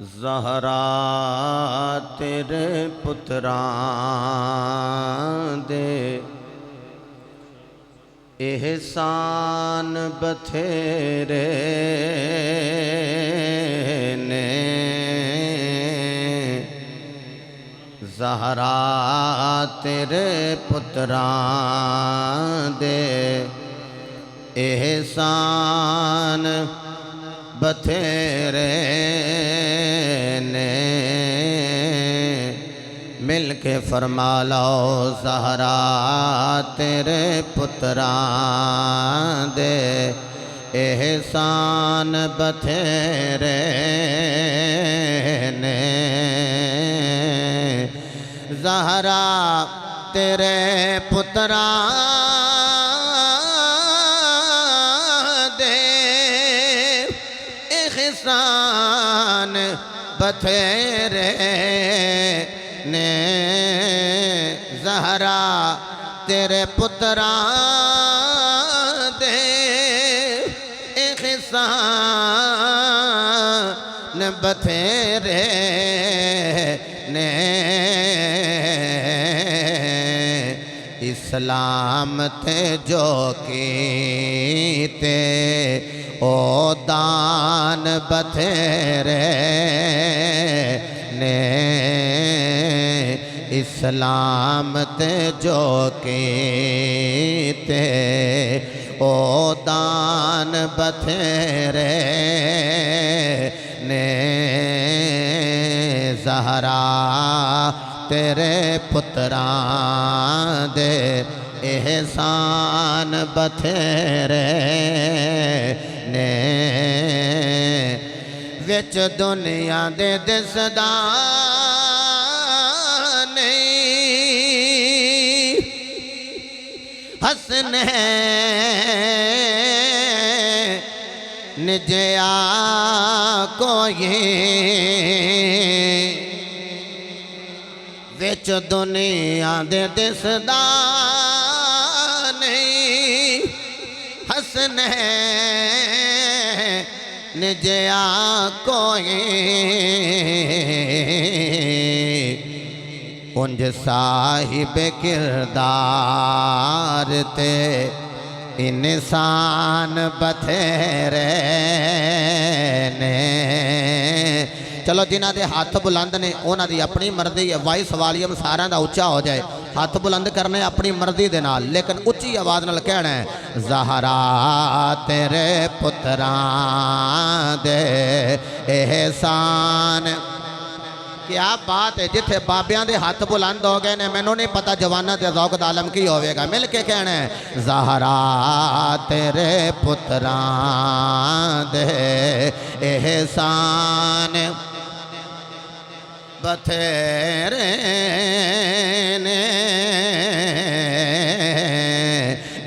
ज़हरा तेरे पुत्रां दे एहसान बथेरे ने ज़हरा तेरे पुत्रां दे एहसान बथेरे ने मिल के फरमा लो ज़हरा तेरे पुत्रां दे एहसान बथेरे ने ज़हरा तेरे पुत्रां एहसान बथेरे ने ज़हरा तेरे पुत्रां दे एहसान बथेरे ने इस्लाम ते जो कीते ओ दान बथेरे ने इस्लाम ते जो कीते ओ दान बथेरे ने ज़हरा तेरे पुत्रां दे एहसान बथेरे ने विच दुनिया दे दिसदा नहीं हसने निजया कोई विच दुनिया दे दिसदा नहीं हसने निजया कोई उंज साहिब किरदार ते इंसान बथेरे ने। चलो जिन्हां दे हाथ बुलंद ने उन्हां दी अपनी मर्जी है, वॉइस वॉल्यूम सारिਆਂ ਦਾ ਉੱਚਾ हो जाए, हाथ बुलंद करने अपनी मर्जी दे नाल, लेकिन उच्ची आवाज़ नाल कहना है ज़हरा तेरे पुत्रां दे एहसान। क्या बात है, जिथे बाबियां दे हाथ बुलंद हो गए ने मैनू नहीं पता जवाना दे ज़ौक़ दा आलम की होवेगा। मिल के कहना है ज़हरा तेरे पुत्रां दे एहसान बथेरे ने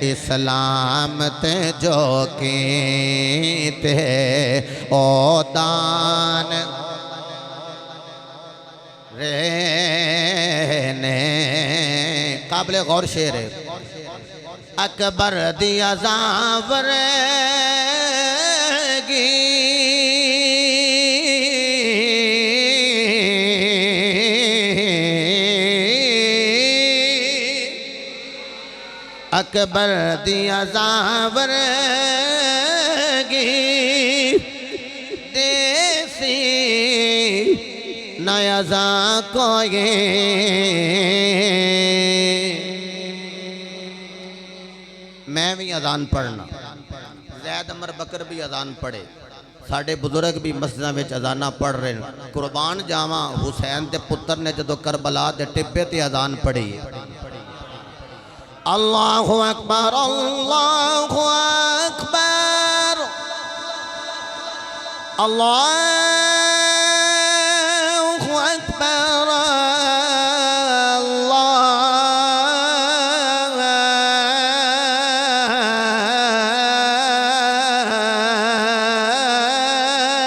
इस्लाम ते जो कीते ओ दान रे ने। काबिल गौर शेर है। अकबर दी अज़ावरेगी अकबर दी अज़ावरेगी देसी नया जा कोई। मैं भी अजान पढ़ना, ज़ैद अमर बकर भी अजान पढ़े, साढ़े बुजुर्ग भी मस्जिदां विच अजाना पढ़ रहे हैं। कुर्बान जावा हुसैन के पुत्र ने जदों करबला के टिब्बे ते अजान पढ़ी है। अल्लाहु अकबर अल्लाहु अकबर अल्लाहु अकबर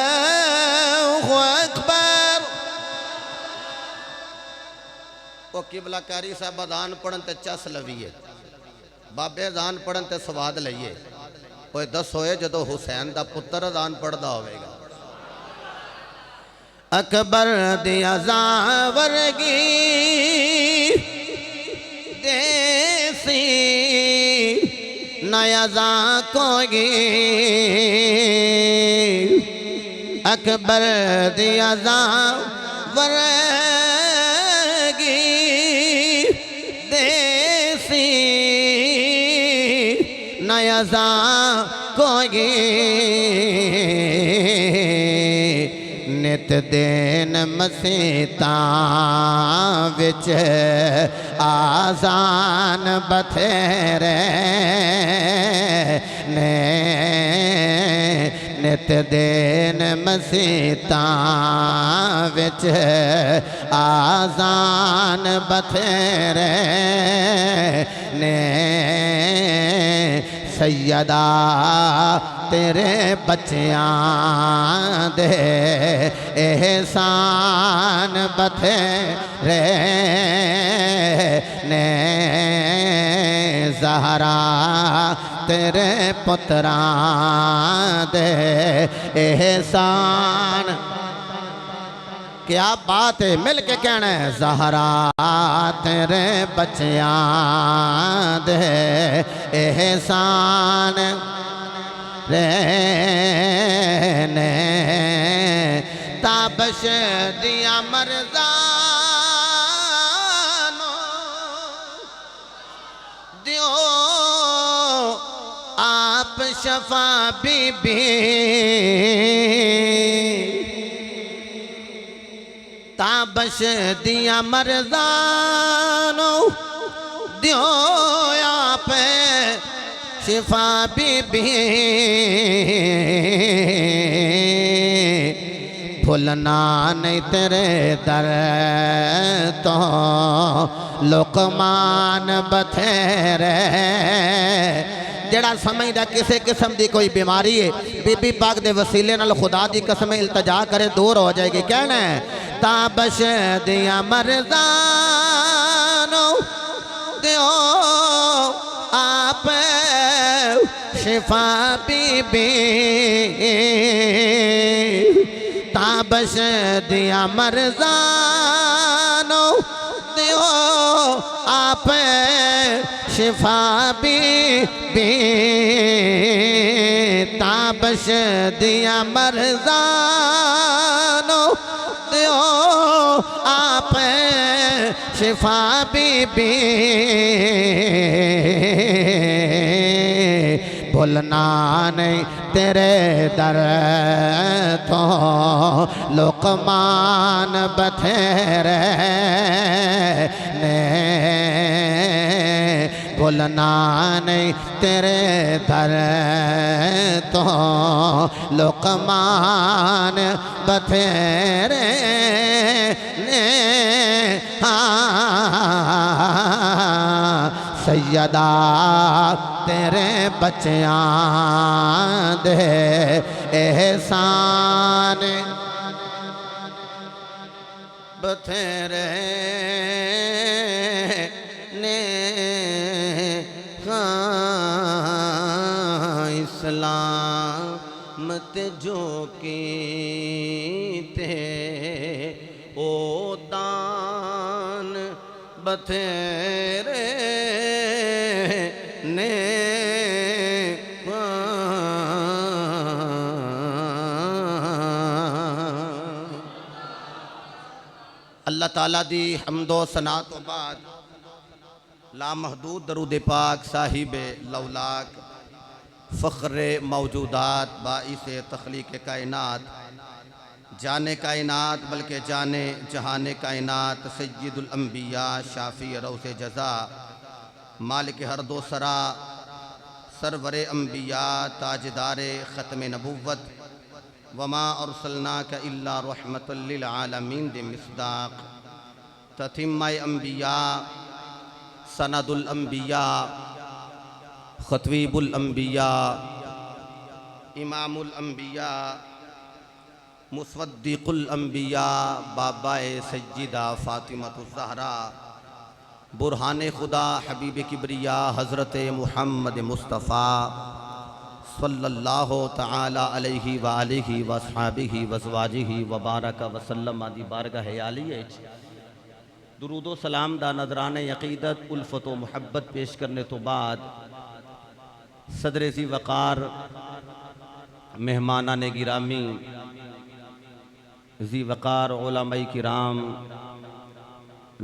अल्लाहु अकबर। वो किबलाकारी साहब अजान पढ़न ते चस लवीए, बाबे अजान पढ़न ते स्वाद लईए। कोई दसो जदों हुसैन दा पुत्र अजान पढ़दा होवेगा। अकबर दी अज़ावरगी देसी नया जा कोई। अकबर दी अज़ावरगी देसी नया जा कोई। नित दिन मसीतां विच आज़ान बथेरे ने। नित दिन मसीतां विच आज़ान बथेरे ने। सैयदा तेरे बच्चियां दे एहसान बथेरे ने। ज़हरा तेरे पुत्रां दे एहसान क्या बात है, मिल के कहना है ज़हरा तेरे बच्चियां दे एहसान रहने ताबश दिया मरज़ानो दियो आप शफा बीबी ताबश दिया मरज़ानो दियो आप शिफा बीबी भूलना नहीं तेरे दर तो लुकमान बथेरे जड़ा समझदा किसी किस्म की कोई बीमारी है बीबी पाक दे वसीले नाल खुदा दी कसम इल्तजा करे दूर हो जाएगी। कहना है ताबश दिया मरज़ानो दियो आप शिफा बीबी ताबश दिया मरज़ानो दियो आप शिफा बीबी ताबश दिया मरज़ानो दियो आप शिफा बीबी भूलना नहीं तेरे दर तो लुकमान बथेरे ने भूलना नहीं तेरे दर तो लुकमान बथेरे ने सैयदा तेरे बच्चियां दे एहसान बथेरे ने इस्लाम ते जो की ते ओ दान बथेरे ने अल्लाह ताला दी हम्दो सना तो बाद लामहदूद दरूद पाक साहिब लौलाक फ़ख्र मौजूदात बाइस तख्लीक कायनात जाने कायनात बल्कि जाने जहाने कायनात सय्यदुल अंबिया शाफ़ी रौसे जज़ा मालिक हर दो सरा सरवरे अंबिया ताजदारे ख़त्म नबुव्वत वमा अरसलनाका इल्ला रहमतल लिल आलमीन दे मिस्दाक ततिम्मा अंबिया सनदुल अंबिया खत्वीबुल अंबिया इमामुल अंबिया मुस्वद्दिकुल अंबिया बाबाए सज्जिदा फ़ातिमतुज़ ज़हरा बुरहाने खुदा हबीब किबरिया हज़रत मुहम्मद मुस्तफ़ा सल्लल्लाहु तआला अलैहि व आलिहि व अस्हाबिहि व अज़वाजिहि व बारक व सल्लम आदि बारगाह आलिया दुरूद व सलाम दा नजराने अक़ीदत उल्फत व मुहब्बत पेश करने तो बाद सदर ज़ी वक़ार मेहमानान गिरामी ज़ी वक़ार उलमाए किराम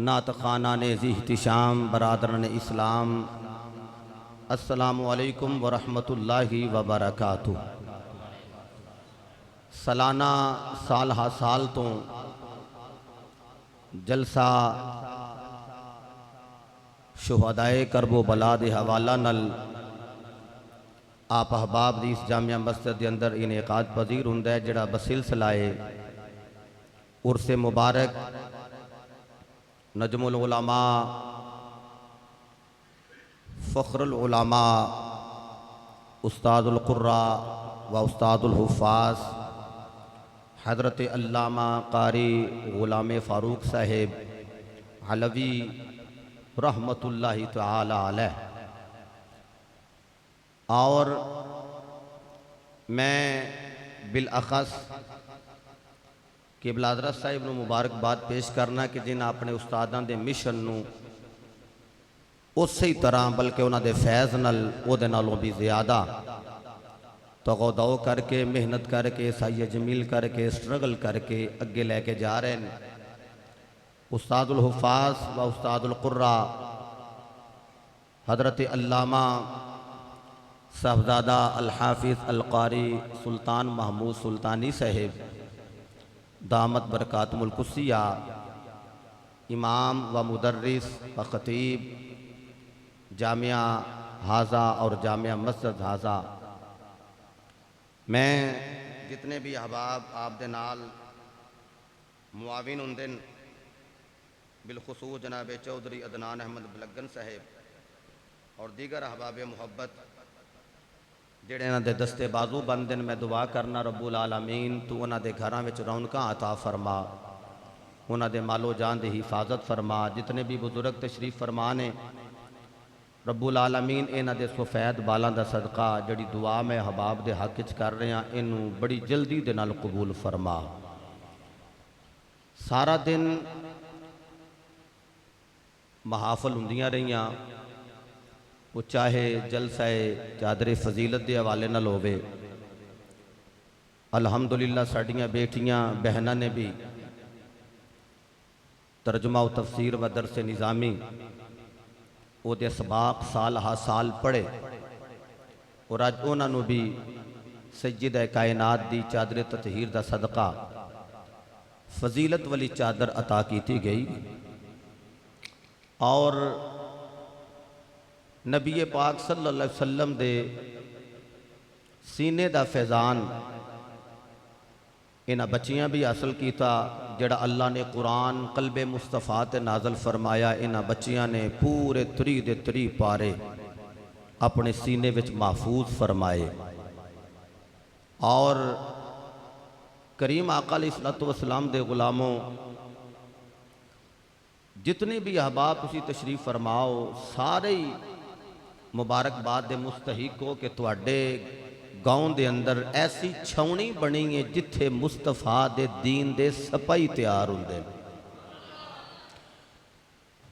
नात ख़ानान ज़ी इहतिशाम बरादरान इस्लाम अस्सलामु अलैकुम व रहमतुल्लाहि व बरकातुहू। सालाना साल हा साल तो जलसा शुहदाए करबो बला दे हवाला नल आप अहबाब दी इस जामिया मस्जिद के अंदर इनेकाद पजीर हुंदा है जिहड़ा बसिलसिलाए उर्से मुबारक नजमुल उलमा फ़ख्रुल उलमा उस्तादुल कुर्रा व उस्तादुल हुफ़ाज़ हज़रत अल्लामा कारी ग़ुलाम फ़ारूक साहिब हलवी रहमतुल्लाहि तआला अलैह। और मैं बिलअख़स केबला हज़रत साहिब नूं मुबारकबाद पेश करना कि जिन्हें अपने उस्तादां दे मिशन नूं उस तरह बल्कि उन्होंने फैज़ नाल उहदे नालों भी ज़्यादा तगोदौ करके मेहनत करके साइया जमील करके स्ट्रगल करके अगे लैके जा रहे हैं। उस्तादुल हुफ़ाज़ व उस्तादुल क़ुर्रा हज़रत अल्लामा साहबज़ादा अल हाफ़िज़ अल क़ारी सुल्तान महमूद सुल्तानी साहिब दामत बरकातुहुल कुस्सिया इमाम व मुदर्रिस व ख़तीब जामिया हाजा और जामिया मस्जिद हाजा, मैं जितने भी अहबाब आप दे नाल मुआविन होंदे बिलखुसूस जनाब चौधरी अदनान अहमद बलगन साहेब और दीगर अहबाब मुहब्बत जेड़े इन्हां दे दस्ते बाजू बनते हैं, मैं दुआ करना रब्बुल आलमीन तू उन्हां दे घरां विच रौनकां अता फरमा, उन्हां दे मालो जान दी हिफाजत फरमा। जितने भी बुजुर्ग तशरीफ फरमा ने रब्बुल आलमीन इन्हां दे सफैद बालां दा सदका जिहड़ी दुआ मैं अहबाब दे हक च कर रहा इनू बड़ी जल्दी दे नाल कबूल फरमा। सारा दिन महाफल हुंदियां रहियां, वो चाहे जलसाए चादरे फजीलत के हवाले नाल होवे। अलहमदुलिल्लाह साड़ियाँ बेटियां बहना ने भी तर्जुमा व तफसीर व दरस निज़ामी वो सबक साल हा साल पढ़े और अज उन्होंने भी सज्जिद कायनात दी चादर ततहीर दा सदका फजीलत वाली चादर अता की गई और नबी पाक सल्लल्लाहु अलैहि वसल्लम दे सीने दा फैज़ान इन्हां बच्चियां भी हासिल किया जड़ा अल्लाह ने कुरान कल्बे मुस्तफ़ा ते नाजल फरमाया। इन्हां बच्चियां ने पूरे 3 दे 3 पारे अपने सीने विच महफूज फरमाए और करीम आका अलैहिस्सलातु वस्सलाम दे गुलामों जितने भी अहबाब तुसी तशरीफ फरमाओ सारे ही मुबारकबाद दे मुस्तहिक हो कि तुहाडे गाँव के अंदर ऐसी छावनी बनी है जिथे मुस्तफा दे दीन दे सपाई तैयार होंदे।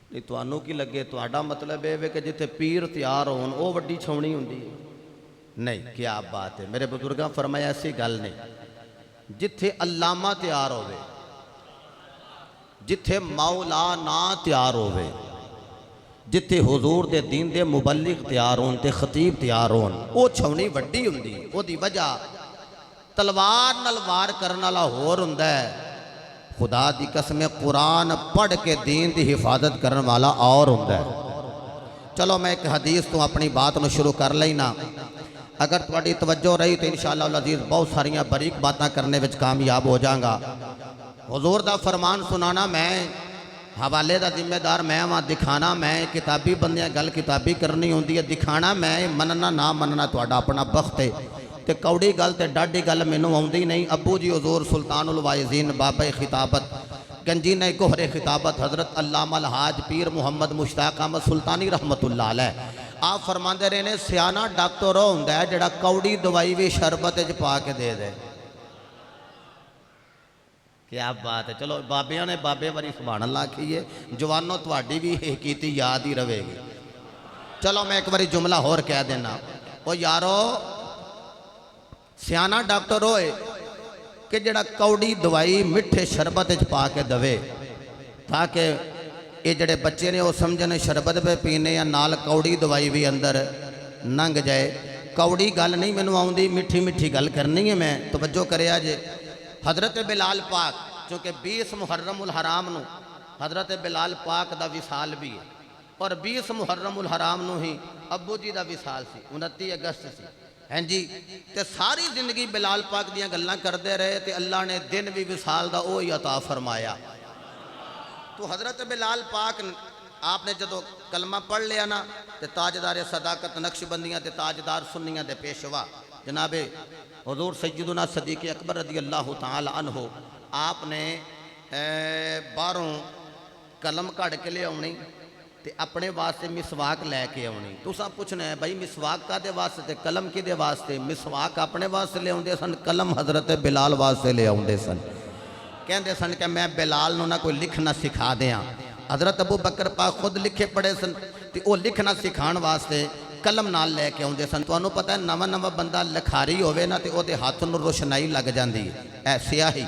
नहीं तुहानू की लगे तुहाडा मतलब ये कि जिथे पीर तैयार होन वो वड्डी छावनी होंदी है? नहीं, क्या बात है मेरे बुजुर्गों फरमाया ऐसी गल नहीं। जिथे अल्लामा तैयार होवे, जिथे मौलाना तैयार होवे, जिथे हुजूर दे दीन दे मुबल्लिग तैयार होन ते खतीब तैयार होन वो छावनी वड्डी हुंदी। ओदी वजह तलवार नाल वार करन वाला होर हुंदा है, खुदा दी कसम कुरान पढ़ के दीन दी हिफाजत करन वाला और हुंदा है। चलो मैं एक हदीस तो अपनी बात में शुरू कर लेना। अगर तुहाडी तवज्जो रही तो इंशाअल्लाह अल अजीज बहुत सारियां बारीक बातें करने विच कामयाब हो जाऊंगा। हुजूर दा फरमान सुनाना मैं, हवाले का जिम्मेदार मैं वहाँ, दिखाना मैं। किताबी बंदियां गल किताबी करनी होंदी है, दिखाना मैं, मनना ना मनना तुहाडा अपना बख्त है। तो कौड़ी गल तो डाढ़ी गल मैनू आउंदी नहीं। अबू जी हुजूर सुल्तानुल वाइज़ीन बाबा खिताबत गंजी ने कोहरे खिताबत हज़रत अल्लामा अल हाज पीर मुहम्मद मुश्ताक अहमद सुल्तानी रहमतुल्लाह अलैह आप फरमाते रहे ने सियाना डॉक्टर वो हुंदा है जिहड़ा कौड़ी दवाई भी शरबत च पा के दे दे। क्या बात है। चलो बाबिया ने बाबे वारी सुभान अल्लाह आखी है, जवानों तुहाडी भी ये कीती याद ही रहेगी। चलो मैं एक बारी जुमला होर कह देना, ओ यारो सियाना डॉक्टर होए कि जड़ा कौड़ी दवाई मिठे शरबत च पा के दवे ताकि ये जड़े बच्चे ने वो समझने शरबत पे पीने या नाल कौड़ी दवाई भी अंदर लंघ जाए। कौड़ी गल नहीं मैनू आउंदी, मिठी मिठी गल करनी है। मैं तवज्जो करिया जे हज़रत बिलाल पाक चूँकि 20 मुहर्रमुल हराम नू हज़रत बिलाल पाक दा विसाल भी है और 20 मुहर्रमुल हराम नू ही अब्बू जी दा विसाल सी 29 अगस्त सी। हैं जी, तो सारी जिंदगी बिलाल पाक दियां गल्लां करते रहे तो अल्लाह ने दिन भी विसाल दा ओ ही अता फरमाया। तो हज़रत बिलाल पाक आपने जो कलमा पढ़ लिया ना तो ताजदार सदाकत नक्शबंदियाँ ते ताजदार सुन्नियाँ दे पेशवा जनाबे हुजूर सैयदुना सदीक़ अकबर रज़ी अल्लाह तआला अन्हु आपने बाहरों कलम कढ़ के ले आनी तो अपने वास्ते मिसवाक लैके आनी। तुसा पूछना है भाई मिसवाक कादे वास्ते, कलम किदे वास्ते? मिसवाक अपने वास्ते ले आउंदे सन, कलम हज़रत बिलाल वास्ते ले आउंदे सन। कहते सन कि मैं बिलाल नूं ना कोई लिखना सिखा दियाँ। हज़रत अबू बकर पाक खुद लिखे पढ़े सन तो वो लिखना सिखाण वास्ते कलम नाल लैके आउंदे सन। तुहानूं पता है नवां नवां बंदा लिखारी होवे ना तो उहदे हत्थ नूं रोशनाई लग जाती है, ऐ स्याही।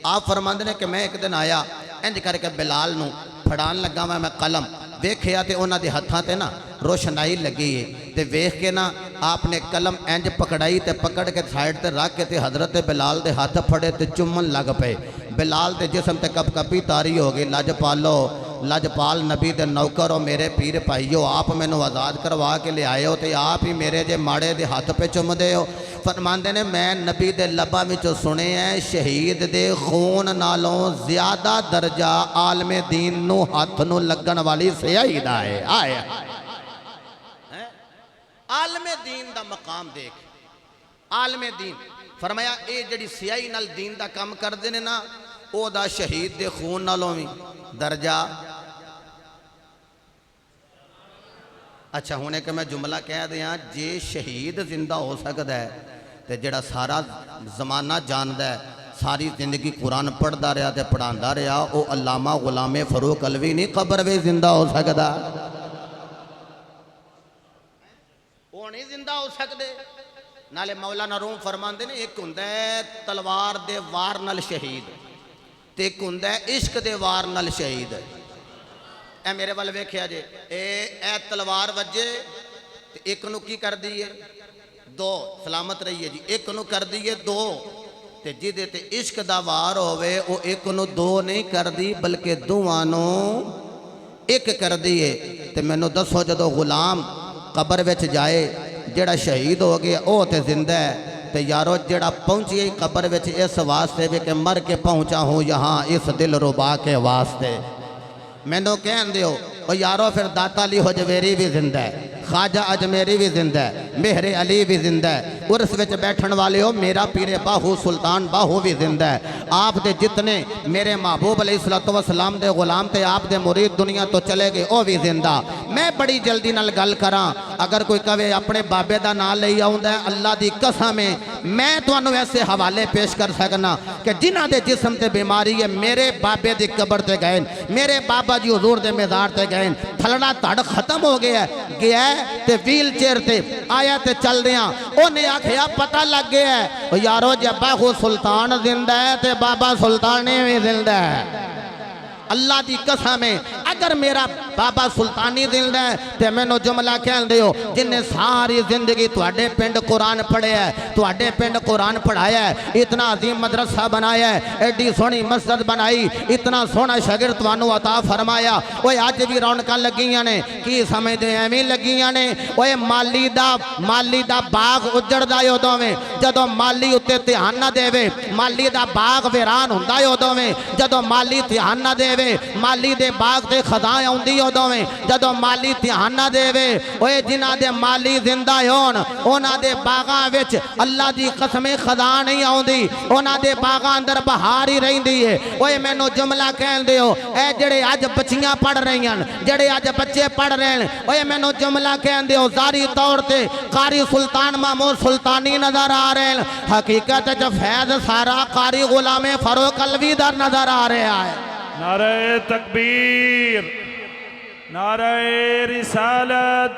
आप फरमांदे ने कि मैं एक दिन आया इंज करके बिलाल नूं फड़ान लगा मैं कलम वेखिया तो उन्हां दे हत्थां ते ना रोशनाई लगी है तो वेख के ना आपने कलम इंज पकड़ाई तो पकड़ के साइड ते रख के ते हज़रत बिलाल दे हाथ फड़े तो चुमन लग पे। बिलाल के जिसम ते कपकपी तारी हो गई। लजपालो लजपाल नबी दे नौकर हो, मेरे पीर भाईओ, आप मैनू आज़ाद करवा के ले आए हो तो आप ही मेरे जे माड़े दे हाथ पे चुमदे हो। फरमांदे ने मैं नबी दे लबां विचों सुने हैं शहीद दे खून नालों ज़्यादा दर्जा आलमे दीन नू हाथ नू लगन वाली स्याही दा है। आया आलमे दीन दा मकाम देख, आलमे दीन फरमाया ये जड़ी स्याही नाल दीन दा काम करदे ने ना ओदा शहीद दे खून नालों भी दर्जा। अच्छा हूँ एक मैं जुमला कह दिया, जे शहीद जिंदा हो सकता है तो जड़ा सारा जमाना जानता है, सारी जिंदगी कुरान पढ़ता रहा तो पढ़ाता रहा, वो अल्लामा गुलामे फरूक अलवी नहीं कबर में जिंदा हो सकता, वो नहीं जिंदा हो सकते। नाले मौलाना रूम फरमाते ने एक हुंदा है तलवार दे वार नाल शहीद ते एक हुंदा है इश्क दे वार नाल शहीद। ए मेरे वाल वेख्या जे ए तलवार वजे ते एक नू की कर दी है दो, सलामत रहिए जी, एक नू कर दी है दो ते जिदे ते इश्क दा वार होवे वो एक नू दो नहीं कर दी बल्कि दोवां नू एक कर दी है। ते मैनू दसो जदों गुलाम कबर विच जाए जेड़ा शहीद हो गया वो तो जिंदा है तो यारो जेड़ा पहुंची कबर विच इस वास्ते भी कि मर के पहुंचा हूँ यहाँ इस दिल रुबा के वास्ते। मैनू कह दो यारो फिर दाता अली हजवेरी भी जिंदा है, ख्वाजा अजमेरी भी जिंदा है, मेहरे अली भी जिंदा है, उर्स विच बैठन वाले हो मेरा पीरे बाहू सुल्तान बाहू भी जिंदा है। आप दे जितने मेरे महबूब अलैहिस्सलाम दे गुलाम थे आप दे मुरीद दुनिया तो चले गए वो भी जिंदा। मैं बड़ी जल्दी नाल गल करा, अगर कोई कहे अपने बाबे का नाम ले आउंदा है अल्लाह की कसम है मैं तुहानू ऐसे हवाले पेश कर सकना कि जिन्हां दे जिस्म ते बीमारी है मेरे बाबे की कबर ते गए, मेरे बाबा जी हुजूर दे मज़ार ते गए, थलड़ा धड़ खत्म हो गया ते व्हील चेयर ते आया ते चल रहा, उन्हें आखिया पता लग गया है यारो जे बाहू सुल्तान जिंदा है ते बाबा सुल्तानी भी जिंदा है। अल्लाह की कसम है अगर मेरा बाबा सुल्तानी जिंदा है तो मैनू जुमला कह दो जिन्हें सारी जिंदगी तुहाडे पिंड कुरान पढ़िया है, तुहाडे पिंड कुरान पढ़ाया है, इतना अजीम मदरसा बनाया है, एडी सोहनी मस्जिद बनाई, इतना सोहना शागिर्द तुहानू अता फरमाया। ओए अज भी रौनकां लगियां ने की समझदे एवें लगियां ने। ओए माली दा बाग उजड़दा है उदों वे जदों माली उत्ते ध्यान ना देवे, माली दा बाग वीरान हुंदा है उदों वे जदों माली ध्यान ना देवे, माली दे बाग ते खदा आउंदी उदों वे जदों माली ध्यान ना देवे। ओए जिन्हां दे माली जिंदा होण उन्हां दे बागां विच अल्लाह दी कसमें खदा नहीं आउंदी, उन्हां दे बागां अंदर बहार ही रहिंदी है। ओए मैनू जुमला कहण दिओ ए जेड़े अज बच्चियां पढ़ रही हैं, जेड़े अज बच्चे पढ़ रहे हैं, ओए मैनू जुमला कहण दिओ ज़ारी तौर ते कारी सुल्तान महमूद सुल्तानी नजर आ रहे हैं, हकीकत च फैज़ सारा कारी गुलामे फरूक अलवी दा नजर आ रहा है। नारे तकबीर, नारे रिसालत,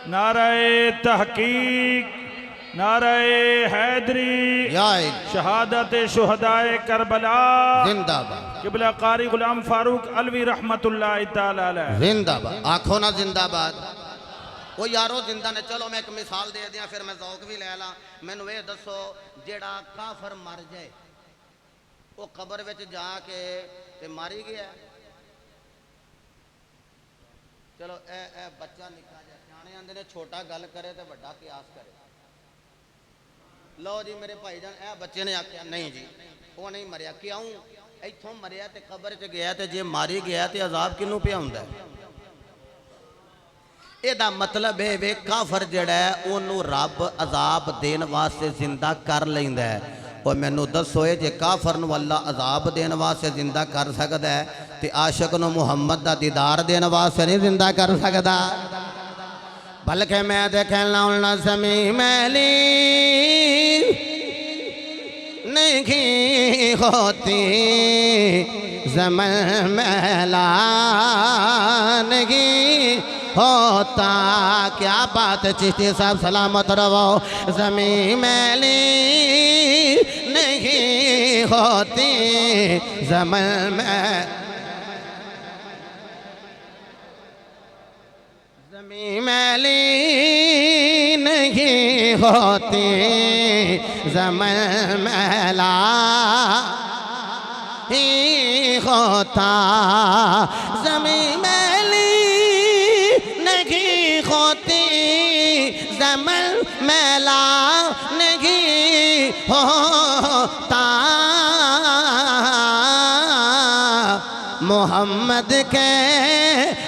नारे तहकीक, नारे हैदरी, शहादत शुहदाए करबला जिंदाबाद, किबला कारी गुलाम फारूक अलवी रहमतुल्लाह तआला अलैह जिंदाबाद। आखो ना जिंदाबाद। वो यारो जिंदा ने। चलो मैं एक मिसाल दे दिया फिर मैं ज़ौक भी ले ला। मैनू ये दसो जेड़ा काफर मर जाए वो कबर विच जाके ते मारी गया। चलो ए बच्चा निका जा सियाने आंदे ने छोटा गल करे तो बड़ा कियास करे। लो जी मेरे भाईजान ए बच्चे ने आख्या नहीं जी वो नहीं मरिया, क्यों इत्थों मरिया ते कबर च गया ते जे मारी गया तो अजाब किनू पिया हुंदा है। एदा मतलब है वे काफर जड़ा है ओनू रब अजाब देने वास्ते जिंदा कर लैंदा है। और मैनू दसो जे काफर नू अल्लाह अजाब देने वास्ते जिंदा कर सकता है तो आशिक नू मुहम्मद दा दीदार देने वास्ते नहीं जिंदा कर सकता। बल्कि मैं देखना समी मैली नहीं होती ज़मन मैला नहीं होता। क्या बात चिश्ती साहब सलामत रहो। ज़मीं मैली नहीं होती ज़मन में ज़मीं मैली नहीं होती ज़मन मैला ही होता। ज़मीं मैली नहीं होती ज़मन मैला नहीं होता। मोहम्मद के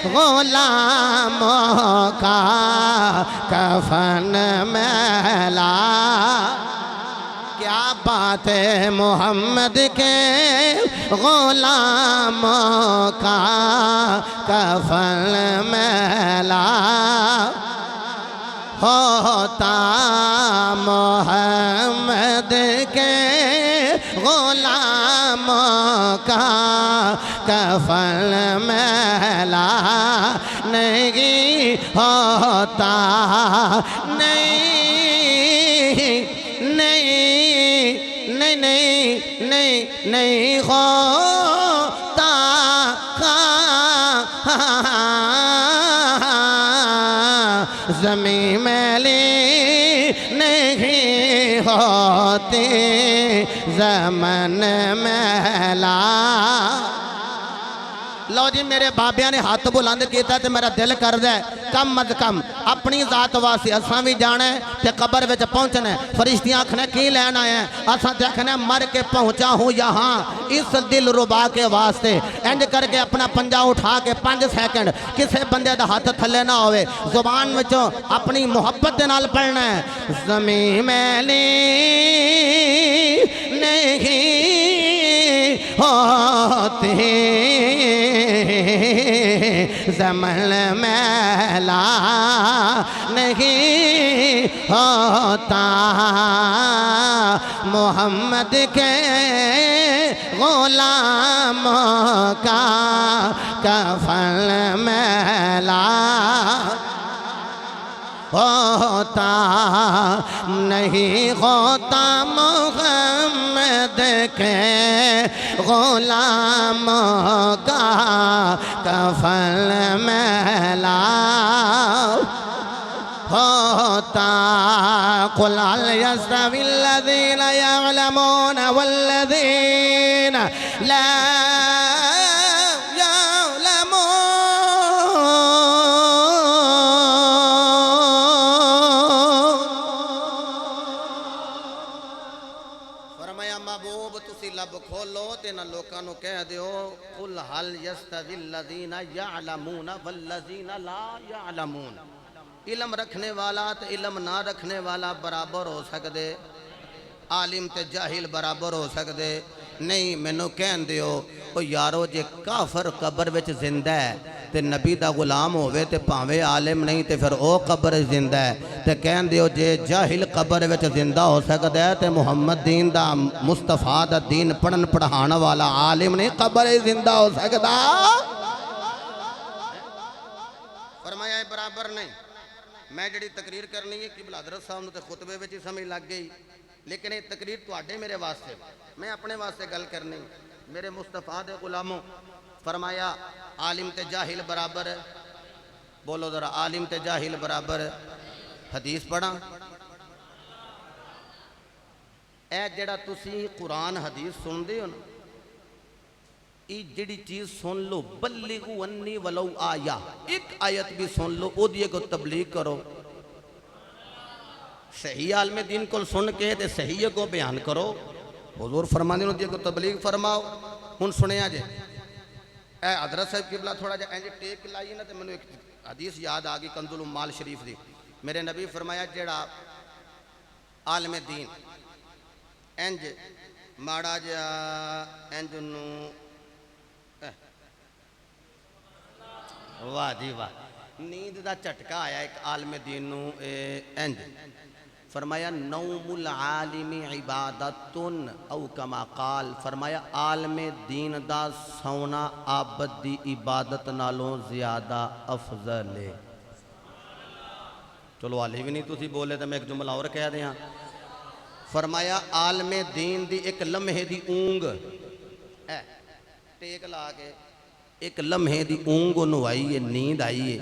ग़ुलामों का कफन मैला। क्या बात है मोहम्मद के ग़ुलामों का कफन मैला होता। मोहम्मद के ग़ुलामों का कफन मैला नहीं होता। नहीं होता। ज़मीं मैली नहीं होती ज़मन मैला। लो जी मेरे बाबिया ने हाथ बुलंद किया तो मेरा दिल करदा है कम अज कम अपनी जात वास्ते असां भी जाना है ते कबर विच पहुंचना है। फरिश्तियां आखने की लैन आए हैं, असां ते आखने मर के पहुंचा हूँ यहाँ इस दिल रुबा के वास्ते। इंज करके अपना पंजा उठा के 5 सेकंड किसी बंदे दा हाथ थले ना होवे, जुबान विचों अपनी मुहब्बत दे नाल पढ़ना है। ज़मीं मैली नहीं होती ज़मन मैला नहीं होता। मोहम्मद के ग़ुलामों का कफन मैला होता नहीं होता। मोहम्मद के ग़ुलामों का कफन मैला होता। क़ुल हल यस्तवील्लज़ीना यअलमून वल्लज़ीना ला लोगों कह दो कुल हल यस्तविल्लज़ीना यअलमून वल्लज़ीना ला यअलमून। इल्म रखने वाला तो इल्म ना रखने वाला बराबर हो सकते, आलिम ते जाहिल बराबर हो सकते नहीं। मैनू कह दियो ओ यारो जे काफर कबर विच जिंदा है ते नबी दा गुलाम होवे ते भावें आलिम नहीं ते फिर ओ कबर जिंदा है ते कह दियो जे जाहिल कबर विच जिंदा हो सकता है ते मुहम्मद दीन दा मुस्तफा दा दीन पढ़न पढ़ाने वाला आलिम नहीं कबर जिंदा हो सकता। फरमाया बराबर नहीं। मैं जी तकरीर करनी है किबला हज़रत साहब नूं ते खुतबे विच ही समझ लग गई, लेकिन ये तकरीर तुहाडे मेरे वास्ते, मैं अपने वास्ते गल करनी। मेरे मुस्तफा दे गुलामों फरमाया आलिम ते जाहिल बराबर है। बोलो जरा आलिम ते जाहिल बराबर है। हदीस पढ़ा ए जेड़ा तुसी कुरान हदीस सुनते हो ना, ये जिहड़ी चीज़ सुन लो बल्लिगू अन्नी वलौ आया, एक आयत भी सुन लो ओदी को तबलीग करो। सही आलमे दीन को सुन के ते सही को बयान करो। हुजूर फरमांदे ओदी को तबलीग फरमाओ। हुण सुनिया जे ए हज़रत साहब किबला थोड़ा जिहा इंज टेक लाई ना तो मैनूं एक हदीस याद आ गई कंजुल उम्माल शरीफ दी। मेरे नबी फरमाया जेड़ा आलमे दीन इंज माड़ा जिहा इंज नूं वाह जी वाह नींद का झटका आया एक आलमे दीन नूं इंज फरमाया नौमुल आलिमी इबादतुन औ कमा काल, फरमाया आलमे दीन दा सौना आबद दी इबादत नालों ज़्यादा अफजल है। चलो हाले भी नहीं तुसी बोले तो मैं एक जुमला और कह दिया। फरमाया आलमे दीन दी एक लम्हे दी ऊंग है, टेक ला के एक लम्हे दी ऊंग उन्होंने आई है, नींद आई है।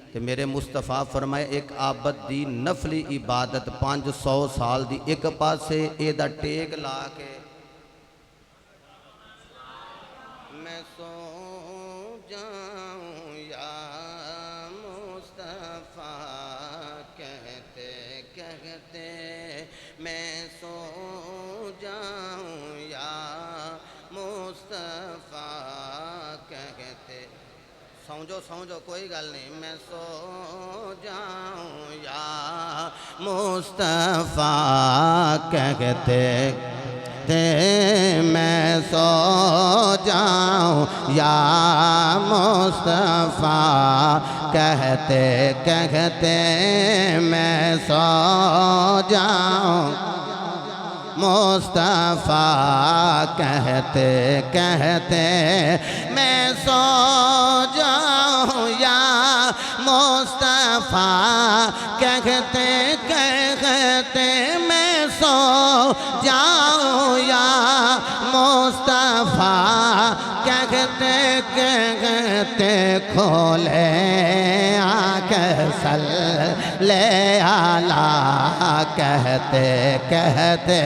तो मेरे मुस्तफ़ा फरमाए एक आबद दी नफली इबादत 500 साल दी एक पासे एदा टेक ला के मैं सो जाऊं या मुस्तफ़ा कहते कहते मैं सो जाऊं या मुस्तफ़ा कहते। समझो कोई गल नहीं, मैं सो जाऊं या मुस्तफ़ा कहते ते मैं सो जाऊं या मुस्तफ़ा कहते कहते मैं सो जाऊं मुस्तफ़ा कहते कहते मैं सो जाऊं या मुस्तफ़ा कहते कहते मैं सो जाऊं या मुस्तफ़ा कहते कहते खोले आँख सल्ले आला कहते कहते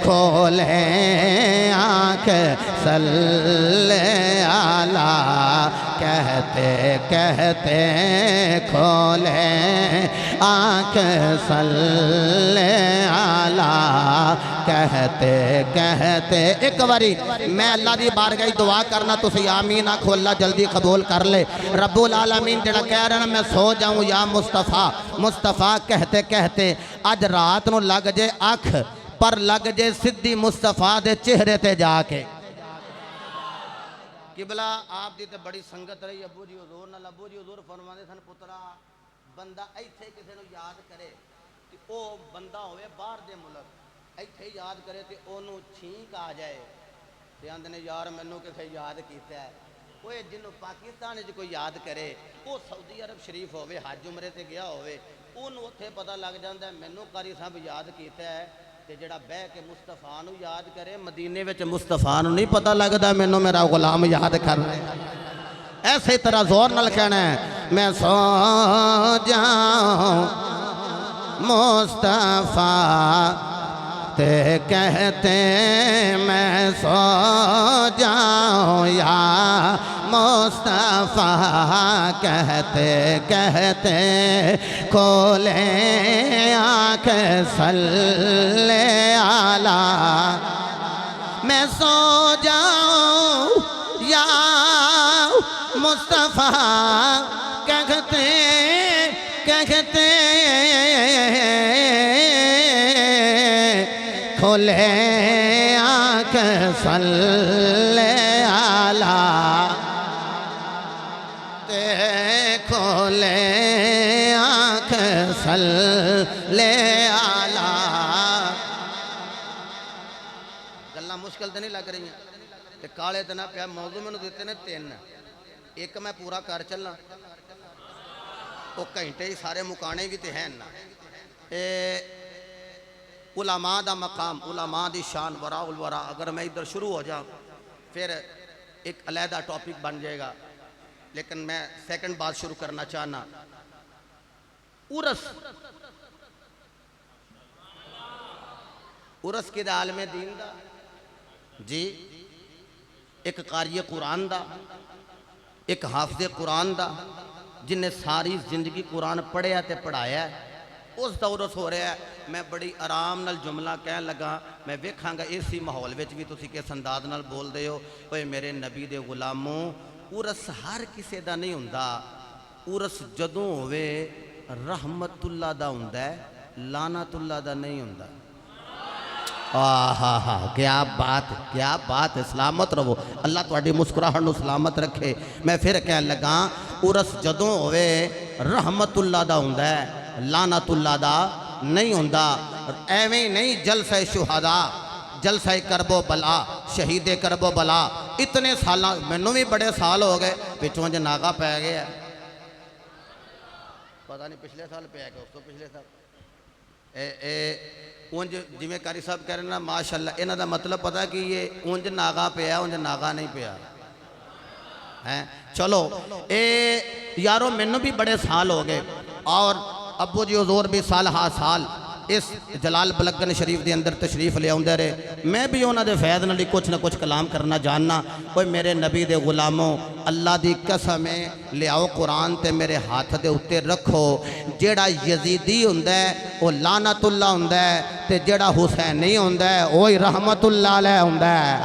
खोले आँख सल्ले आला कहते कहते खोले आँख सल्ले आला कहते कहते। एक बारी मैं अल्लाह दी बारगाह दुआ करना, तुसी आमीन आखो, अल्लाह जल्दी कबूल कर ले। रब्बुल आलमीन जेड़ा कह रहा ना मैं सो जाऊं या मुस्तफ़ा, मुस्तफ़ा कहते कहते अज रात नूं लग जे अख पर लग जे सिद्धी मुस्तफ़ा दे चेहरे ते जाके। किबला आप दी ते बड़ी संगत रही अबू जी हुजूर नाल। अबू जी हुजूर फरमांदे सन पुत्रा बंदा इत्थे किसे नूं याद करे कि ओ बंदा होवे बाहर दे मुल्क, इत्थे याद करे ते ओनू छींक आ जाए ते आंदे ने यार मैनू किसे याद कीता है। ओए जिन्हों पाकिस्तान च कोई याद करे वो सऊदी अरब शरीफ होवे हज उमरे ते गया होवे, ओनू उत्थे पता लग जाता है मैनू कारी साहब याद कीता है। ते जेड़ा बह के मुस्तफा नू याद करे मदीने विच मुस्तफा नू नहीं पता लगता मैनू मेरा गुलाम याद कर रहा। ऐसे तरह जोर नाल कहना है मैं सो जाऊं मुस्तफा ते कहते मैं सो जाऊं या मुस्तफा कहते कहते खोले आँख सल्ले आला मैं सो जाऊं या मुस्तफा कहते कहते खोले आँख सल्ले आला ते खोले आँख सल्ले आला। गल्लां मुश्किल तो नहीं लग रही ते काले तो ना पिया मौजू मैनू दिते ने 3, एक मैं पूरा कर चलना वो घंटे ही सारे मुकाने भी तो हैं ना। उलमा दा मकाम, उलमा दी शान, वरा उल वरा। अगर मैं इधर शुरू हो जाऊँ फिर एक अलहदा टॉपिक बन जाएगा, लेकिन मैं सेकंड बात शुरू करना चाहना। उरस उरस के आलमे दीन दा जी, एक कारी कुरान दा, एक हाफिज़ कुरान दा जिन्हें सारी जिंदगी कुरान पढ़िया ते पढ़ाया, उस दा उरस हो रहा है। मैं बड़ी आराम नाल जुमला कह लगा, मैं वेखांगा इसी माहौल विच भी तुसीं किस अंदाज नाल बोलदे हो। ओए मेरे नबी दे गुलामों, उरस हर किसी दा नहीं हुंदा। उरस जदों होवे रहमतुल्लाह दा हुंदा है, लानतुल्लाह दा नहीं हुंदा। आहा हा, क्या बात है। सलामत रहो, अल्लाह तुहाडी मुस्कुराहट नूं सलामत रखे। मैं फिर कह लगा उरस जदों होवे रहमतुल्लाह दा हुंदा है, लानतुल्लाह दा नहीं होंदा। एवें नहीं जलसा शुहदा, जलसा करबो बला, शहीदे करबो बला। इतने साल मैनू भी बड़े साल हो गए, पिछों च नागा पै गया, पता नहीं पिछले साल पै गया, उस तो पिछले साल उंज जिमें कारी साहब कह रहे ना माशाअल्लाह, इन्हां दा मतलब पता कि ये उंज नागा पिया, उंज नागा नहीं पिया है। चलो यारों मैनू भी बड़े साल हो गए और अब्बू जी हजूर भी साल साल इस जलाल बलगन शरीफ के अंदर तशरीफ ले आते रहे। मैं भी उन्होंने फैज़ नाल कुछ ना कुछ कलाम करना जानना। कोई मेरे नबी दे गुलामों, अल्लाह दी कसम है, लियाओ कुरान ते मेरे हाथ दे उत्ते रखो। जेड़ा यजीदी हुंदा है वो लानतुल्ला हुंदा है, ते जेड़ा हुसैनी हुंदा है वही रहमतुल्लाह अलैह हुंदा है।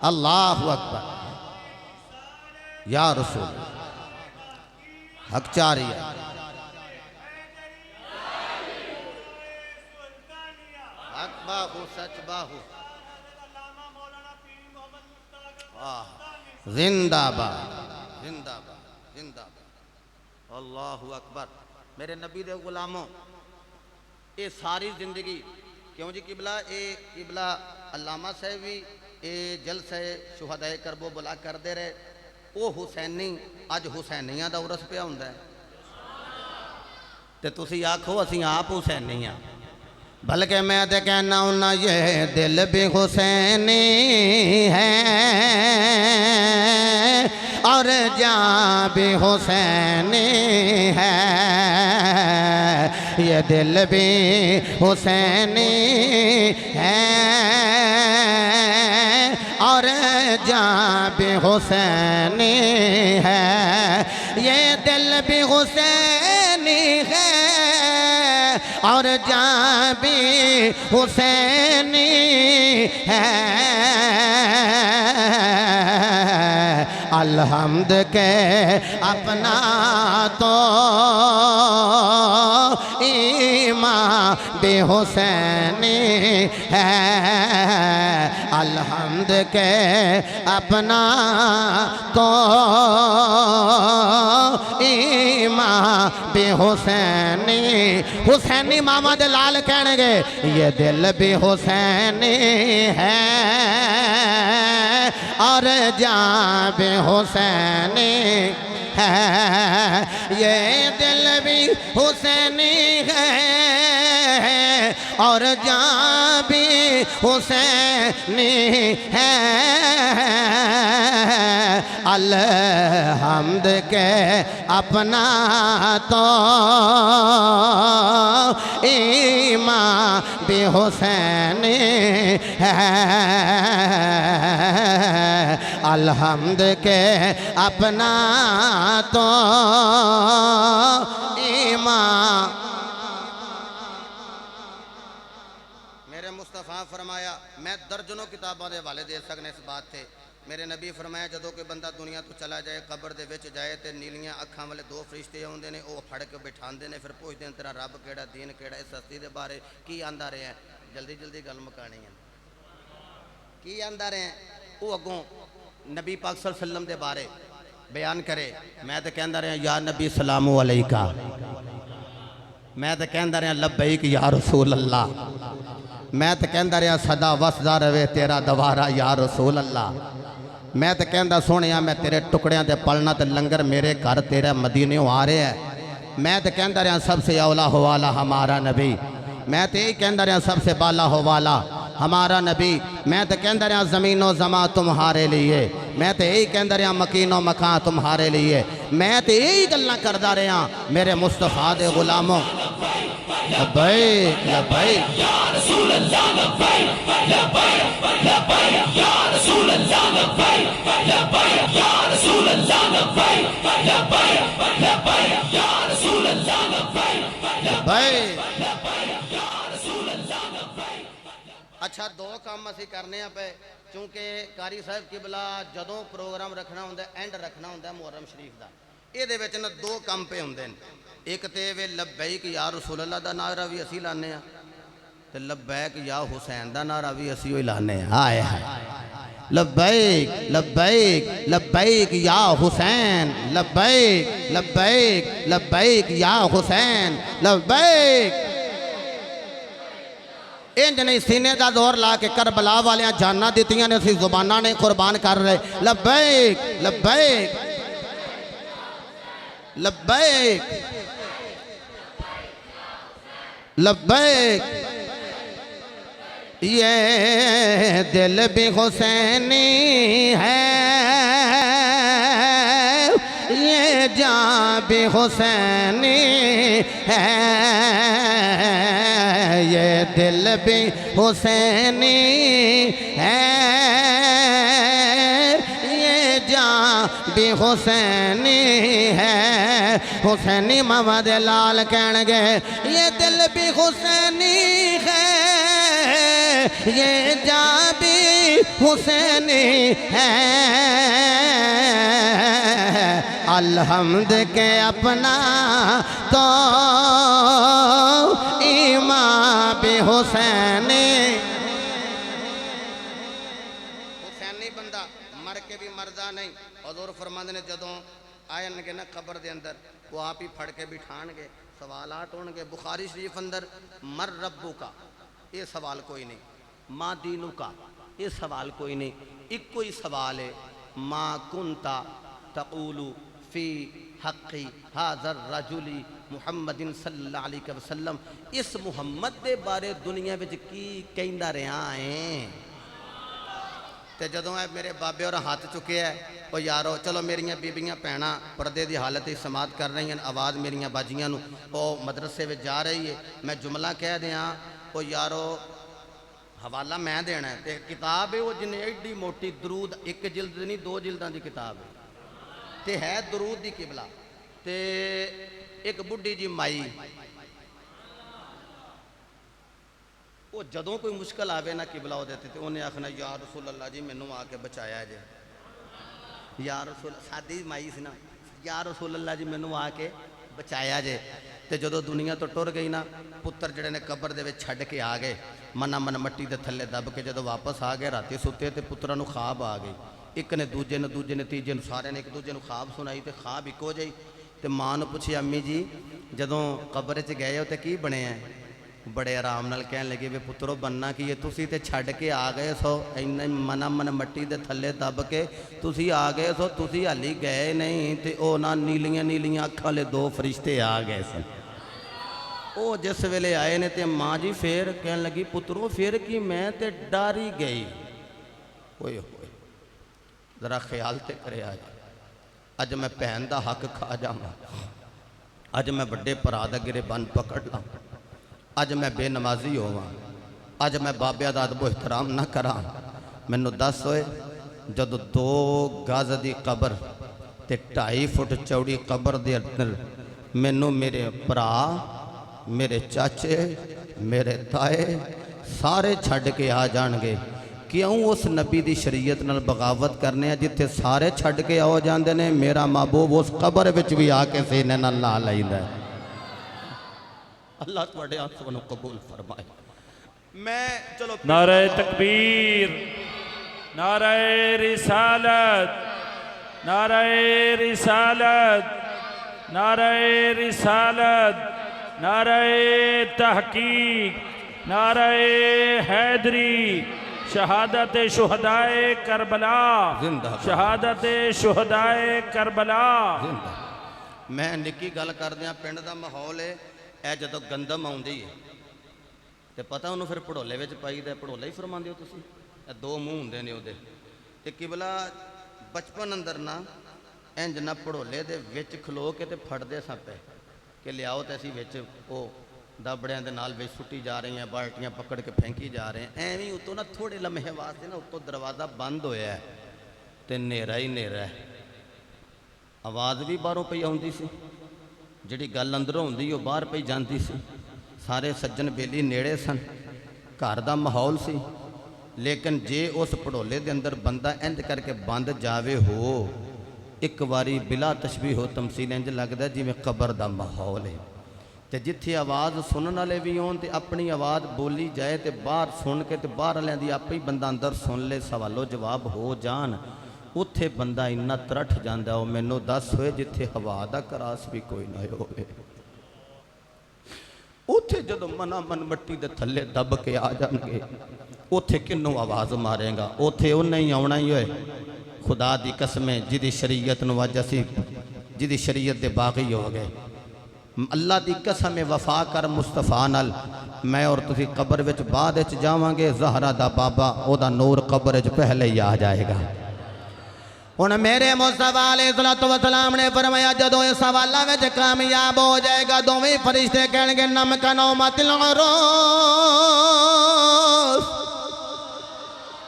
अल्लाहु अकबर या रसूल हक चारी है। हक बाहु सच बाहु जिंदाबाद जिंदाबाद जिंदाबाद। अल्लाहु अकबर। मेरे नबी दे गुलामों, ये सारी जिंदगी क्यों जी किबला, ये किबला अल्लामा साहब भी ये जलसे शुहदाए करबो बुला करते रहे। वो हुसैनी अज हुसैनिया का उरस पिया हुंदा है, ते तुसी आखो असी आप हुसैनी हाँ। बल्कि मैं तो कहना हूं ये दिल भी हुसैनी है और जान भी हुसैनी है। ये दिल भी हुसैनी है और जान भी हुसैनी है। ये दिल भी हुसैनी है और जान भी हुसैनी है। अलहम्द के अपना तो ईमान बेहुसैनी है। अलहम्द के अपना तो ईमान बेहुसैनी। हुसैनी मामा दे लाल कहणगे ये दिल भी हुसैनी है और जान भी हुसैनी है। ये दिल भी हुसैनी है और जान भी हुसैनी है। अलहम्द के अपना तो ईमान भी हुसैनी है। अलहम्द के अपना तो ईमान। मेरे मुस्तफ़ा फरमाया, मैं दर्जनों किताबों के हवाले दे सकने इस बात थे। मेरे नबी फरमाया जदों कोई बंदा दुनिया तो चला जाए, कब्र दे विच जाए तो नीलियां अखां वाले दो फरिश्ते आउंदे ने, वो फड़ के बिठांदे ने, फिर पुछदे ने तेरा रब केड़ा, दीन केड़ा, इस हस्ती दे बारे की आंदा रहा। जल्दी जल्दी गल मुकानी है, की आंदा रहा। वो अगों नबी पाक सल्लल्लाहु अलैहि वसल्लम दे बारे बयान करे। मैं तो कहता रहा या नबी सलामु अलैका, मैं तो कहता रहा लब्बैक या रसूल अल्लाह, मैं तो कहता रहा सदा वसदा रवे तेरा दवारा या रसूल अल्लाह। मैं तो कहता सोने मैं तेरे टुकड़ियां ते पलना ते लंगर मेरे घर तेरा मदीने आ रहा है। मैं तो कहता रहा सबसे औला हो वाला हमारा नबी। मैं तो यही कहता रहा सबसे बाला हो वाला हमारा नबी। मैं तो कहता रहा ज़मीनो ज़मा तुम्हारे लिए। मैं तो यही कहता रहा मकीनो मकान तुम्हारे लिए। मैं तो यही गल्लां करदा रहा मेरे मुस्तफ़ा दे गुलामों। लब्बैक लब्बैक या रसूल अल्लाह, लब्बैक लब्बैक लब्बैक या रसूल अल्लाह, लब्बैक लब्बैक या रसूल अल्लाह, लब्बैक लब्बैक लब्बैक या रसूल अल्लाह, लब्बैक लब्बैक या रसूल अल्लाह, लब्बैक। अच्छा दो काम असीं करने पे, क्योंकि कारी साहब किबला जदों प्रोग्राम रखना हुंदा एंड रखना हुंदा मुहर्रम शरीफ का, ये ना दो काम पे होंगे। एक तो वे लब्बैक या रसूल अल्लाह का नारा भी असी लाने तो लब्बैक या हुसैन का नारा भी असी ही लाने। हाय हाय लब्बैक लब्बैक लब्बैक या हुसैन लब्बैक लब्बैक लब्बैक या हुसैन लब्बैक। इंज नहीं सीने का जोर ला के करबला वालियां जाना दित्तियां ने असीं जुबानां ने कुर्बान कर रहे। लब्बैक लब्बैक लब्बैक लब्बैक। ये दिल भी हुसैनी है, ये जान भी हुसैनी है, ये दिल भी हुसैनी है, ये जान भी हुसैनी है। हुसैनी मोहम्मद लाल कहणगे ये दिल भी हुसैनी है, ये जान भी हुसैनी है। अलहम्द के अपना तो इमाम भी हुसैनी। हुसैनी बंदा मर के भी मरदा नहीं। हज़ूर फरमांदे ने जदों आएंगे ना कब्र दे अंदर वो आप ही फड़ के बिठाणगे, सवालात होणगे। बुखारी शरीफ अंदर मर रब्बू का ये सवाल कोई नहीं, माँ दीनू का ये सवाल कोई नहीं। एक कोई सवाल है माँ कुंता तक़ूलु फ़ी हक़्क़ी हाज़र रजुली मुहम्मदिन सल्लल्लाहु अलैहि वसल्लम। इस मुहम्मद के बारे दुनिया में की कहंदा रहा है। तो जदों मेरे बाबे और हाथ चुके है वो यारो चलो मेरिया बीबियाँ भैनां पर्दे की हालत ही समात कर रही हैं। आवाज़ मेरिया बाजियां वो मदरसे में जा रही है। मैं जुमला कह दिया वो यारो हवाला मैं देना है। तो किताब है वो जिन्हें एडी मोटी दरूद एक जिल्द नहीं दो जिल्दां की किताब है ते है दरूद दी किबला। ते एक बुढ़ी जी माई वो जदों कोई मुश्किल आवे ना किबला वो देते तो उन्हें आखना या रसूल अल्लाह जी मैनू आके बचाया जे। या रसूल सादी माई सी ना, या रसूल अल्लाह जी मैनू आके बचाया जे। तो जदों दुनिया तो टुर गई ना पुत्र जड़े ने कब्र दे विच छड्ड के आ गए, मना मन मट्टी दे थल्ले दब के जदों वापस आ गए राती सुते तो पुत्रा नूं ख्वाब आ गई। एक ने दूजे ने तीजे ने सारे ने एक दूजे नूं ख्वाब सुनाई तो ख्वाब इको जी। तो माँ नूं पुछिया अम्मी जी जदों कब्र च गए हो तो की बने हैं? बड़े आराम नाल कहन लगे वे पुत्रो बनना कि तुसी ते छड्ड के आ गए सो इन्ना मना मन मट्टी दे थल्ले दब के तुसी आ गए सो, तुसी हाली गए नहीं तो ओ ना नीलियां नीलियां अखां वाले दो फरिश्ते आ गए सन। वो जिस वेले आए ने ते माँ जी फिर कहन लगी पुत्रो फिर कि मैं ते डर ही गई। ओए होए जरा ख्याल तो करे आज अज मैं भैन का हक खा जावा, अज मैं बड़े भरा दा गिरेबन पकड़ ला, अज मैं बेनमाजी होवां, अज मैं बाबिया दा अदब एहतराम ना करा। मैनू दस होए जदों 2 गज की कबर ते 2.5 फुट चौड़ी कबर दे अंदर मैनू मेरे भरा मेरे चाचे मेरे ताए सारे छड्ड के आ जाणगे। क्यों उस नबी की शरीयत नाल बगावत करने जिथे सारे छड्ड के आ जाते हैं। मेरा महबूब उस कबर विच भी आके सीने नाल ला लैंदा। अल्लाह तुहाडे आंसू नूं कबूल फरमाए। मैं चलो नारे तकबीर, नारे रिसालत, नारे रिसालत, नारे रिसालत, नारे तहकीक, नारे हैदरी, शहादत शुहदाए करबला, शहादत शुहदाए करबला। मैं निक्की गल कर दिया पिंड का माहौल है ए जदों गंदम आउंदी है तो पता उन्होंने फिर भड़ोले में पाई दे भड़ोला ही फरमाते हो तुसीं। दो मूँह होंदे ने उहदे ते किबला बचपन अंदर ना इंज ना भड़ोले दे विच खलो के ते फड़दे सां पे कि लियाओ तो असीं विच वो दाबड़ियां दे नाल विच सुट्टी जा रही हैं, बाल्टियां पकड़ के फेंकी जा रहे हैं। एवं उतों ना थोड़े लम्हे वास्ते ना उतों दरवाज़ा बंद होया है तो नेरा ही नेरा है। आवाज़ भी बाहरों पई आउंदी सी, जिहड़ी गल अंदरों हुंदी वो बाहर पई जांदी सी। सारे सज्जन बेली नेड़े सन, घर का माहौल सी। लेकिन जे उस भड़ोले के अंदर बंदा इंज करके बंद जावे हो एक बारी बिला तशबीह हो तमसील इंज लगता जिमें कबर का माहौल है। ते जिथे आवाज़ सुनने वाले भी होन ते अपनी आवाज़ बोली जाए तो बाहर सुन के ते बाहर वालियां दी आपे ही बंदा अंदर सुन ले सवालो जवाब हो जान उत्थे बंदा इन्ना तरठ जांदा ओ मैनू दस होए जिथे हवा दा करास भी कोई ना होवे उत्थे जदों मना मन मट्टी दे थल्ले दब के आ जाणगे उत्थे किन्नू आवाज़ मारेगा उत्थे उन्हें ही आउणा ही होए खुदा दी कसमें जिदी शरीयत नूं अज असीं जिदी शरीयत दे बागी हो गए अल्लाह की कसम वफा कर मुस्तफा नाल मैं और तुसी कब्र विच बाद विच जावांगे ज़हरा दा बाबा ओदा नूर कब्र विच पहले ही आ जाएगा। हुण मेरे मुस्तफा अलैहिस्सलातु वस्सलाम ने फरमाया जदों इस सवालां विच कामयाब हो जाएगा दोवें फरिश्ते कहणगे नम कनो मतिल उरूस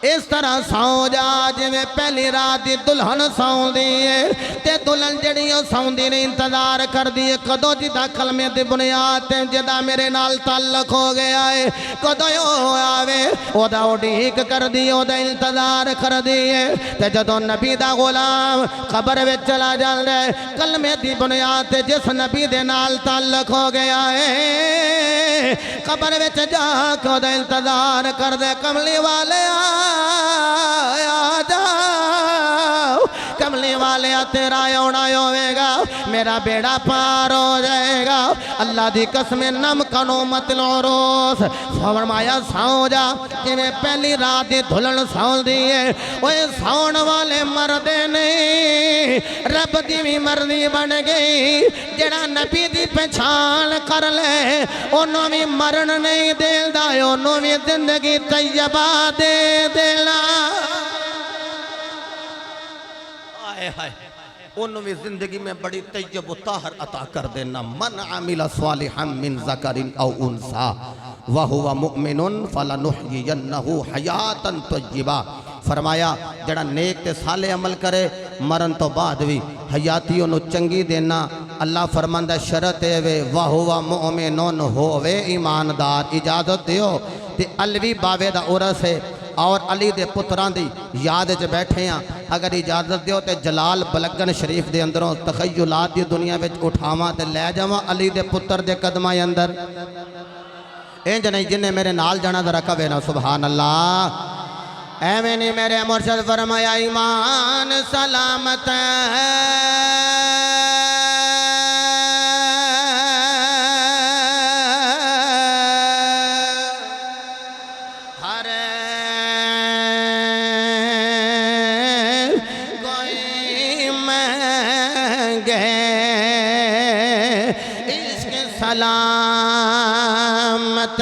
इस तरह सौ जा जिवें पहली रात की दुल्हन सौंदी है ते दुल्हन जड़ी सौंदी ने इंतजार करती है कदों जिदा कलमे की बुनियाद ते जिदा मेरे नाल ताल्लुक हो गया है कदों आवे ओदा उड़ीक करदी ओदा इंतजार करदी है ते जदों नबी दा गुलाम कब्र विच चला जांदा है कलमे की बुनियाद ते जिस नबी दे नाल ताल्लुक हो गया है कब्र विच जा के ओदा इंतजार करदे कमली वाले आ जाओ कमली वाले तेरा आना होगा मेरा बेड़ा पार हो जाएगा। अल्लाह की कसम नम कनो मतलो रोस फरमाया सौ जा जिवें पहली रात की धुलन सौंदी है वो सौन वाले मरदे नहीं रब की भी मर्जी बन गई जड़ा नबी की पहचान कर ले ओनू भी मरण नहीं देता ओनू भी जिंदगी तैयबा दे देना हाय उन्होंने भी जिंदगी में बड़ी तैयब ताहर अता कर देना। मन आमिला सालिहन मिन ज़करिन औ उन्सा व हुवा मुमिनुन फलनुहयियन्नहु हयातन तय्यबा फरमाया जड़ा नेक ते साले अमल करे मरण तो बाद भी हयाती ओनू चंगी देना। अल्लाह फरमांदा शरत वे व हुवा मुमिनुन होवे ईमानदार इजाजत दियो ते अलवी बावे दा उरस है और अली दे पुत्रां दी याद च बैठे हैं अगर इजाजत दियो तो जलाल बलगन शरीफ दे अंदरों तखय्युलात दी दुनिया विच उठावां ते लै जावां अली दे पुत्र दे कदमां अंदर इंज नहीं जिन्हें मेरे नाल जाना जरा कवे ना सुभान अल्लाह एवें नहीं मेरे मुर्शद फरमाया ईमान सलामत सलामत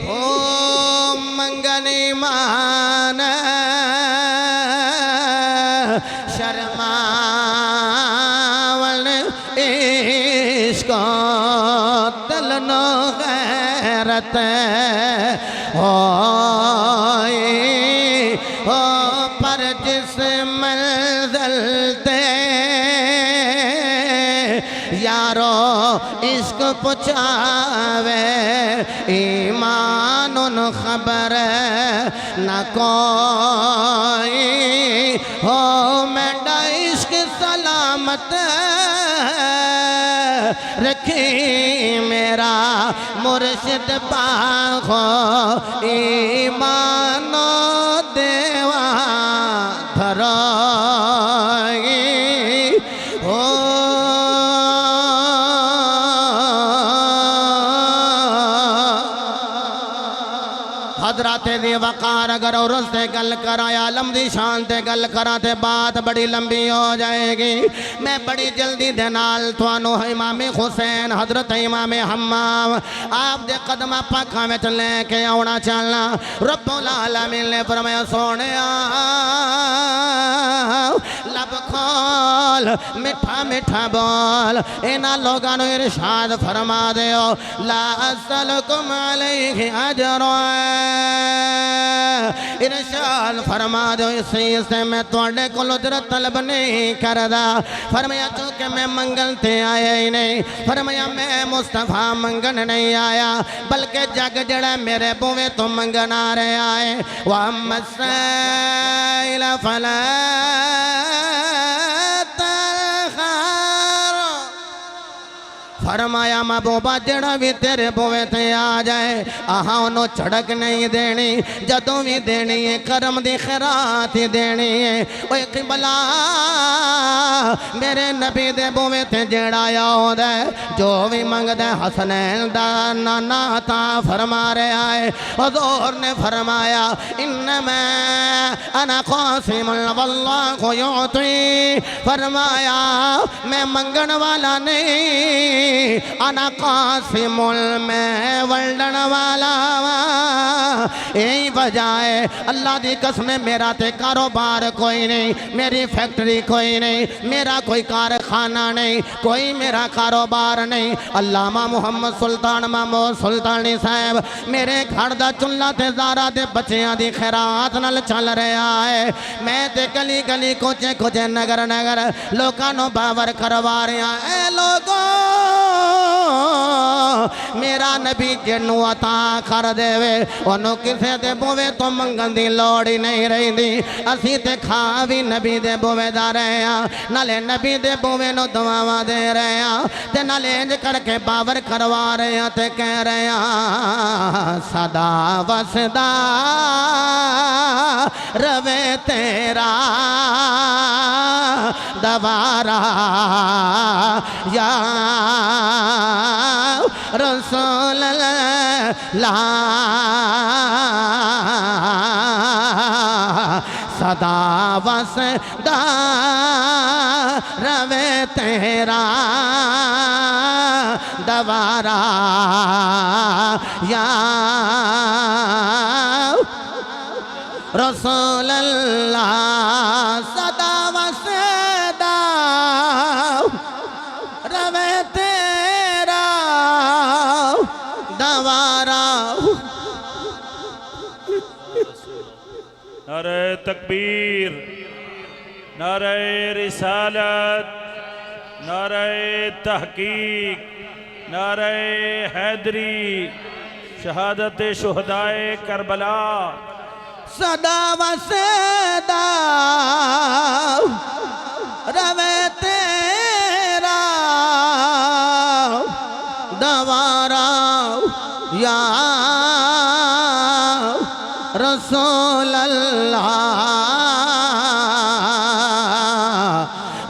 हो मंगनी मान शर्मावन इसको तलनो गैरत हो पर जिस मंज़िल ते यारो इश्क पुछावे ईमान उन खबर न कोई हो मेरा इश्क सलामत रखी मेरा मुर्शिद पाखो ईमानो देवा धरोगी हो हजराते दी वकार अगर औरत से गल करा आलम दी शान से गल करा तो बात बड़ी लंबी हो जाएगी। मैं बड़ी जल्दी दे नाल तुहानू इमाम हुसैन हजरत इमाम हम्माम आप दे कदम पाखा में लेके आना चलना। रब्बुल आलमीन ने फरमाया सोने लब खोल मिठा मिठा बोल इन्हां लोगां नूं इरशाद फरमा दिओ ला असलकुम अलैहि अजरा इरशाद फरमा दो इससे मैं थोड़े को उजरत तलब नहीं करदा। फरमाया चूंकि मैं मंगल ते आया ही नहीं फरमाया मैं मुस्तफा मंगन नहीं आया बल्कि जग जड़ा मेरे बुवे तो मंगन आ रहा है। वह मसैल फला तलखा फरमाया महबूबा जड़ा भी तेरे बोवे ते आ जाए आहा उन्होंने झड़क नहीं देनी जदों भी देनी है करम दी खैरात ही देनी है ओए किबला मेरे नबी दे बोवे ते जड़ा आउंदा जो भी मंगदा हसनैन दा नाना ता फरमा रहा है हुजूर ने फरमाया इन्नमा अना क़ासिमुल वल्लाहु युती फरमाया मैं मंगन वाला नहीं अना क़ासिमुल मैं वंडन वाला यही वजह है अल्लाह दी कसम मेरा ते कारोबार कोई नहीं मेरी फैक्ट्री कोई नहीं मेरा कोई कारखाना नहीं कोई मेरा कारोबार नहीं अल्लामा मुहम्मद सुल्तान महमूद सुल्तानी साहब मेरे घर दा चुल्ला ते ज़ारा दे बच्चियां दी खैरात नाल चल रहा है मैं ते गली गली कोचे कोचे नगर नगर लोकां नूं बावर करवा रहा है लोगों मेरा नबी जिन्नू अता कर देवे ओनू किसे दे बोवे तो मंगन दी लोड़ ही नहीं रहिंदी असी ते खा भी नबी दे बोवे दा रहे हां नाले नबी दे बोवे नो दुआवां दे रहे हां ते नाले इंज करके बावर करवा रहे हां ते कह रहे हां सदा वसदा रवे तेरा दवारा या रसूल अल्लाह सदा वसदा रवे तेरा दवारा या रसूल अल्लाह सदा वसदा रवे तेरा दवारा नारे तकबीर नारे रिसालत नारे तहकीक नारे हैदरी शहादत शुहदाए करबला सदा वसदा रवे तेरा दवारा या रसूल अल्लाह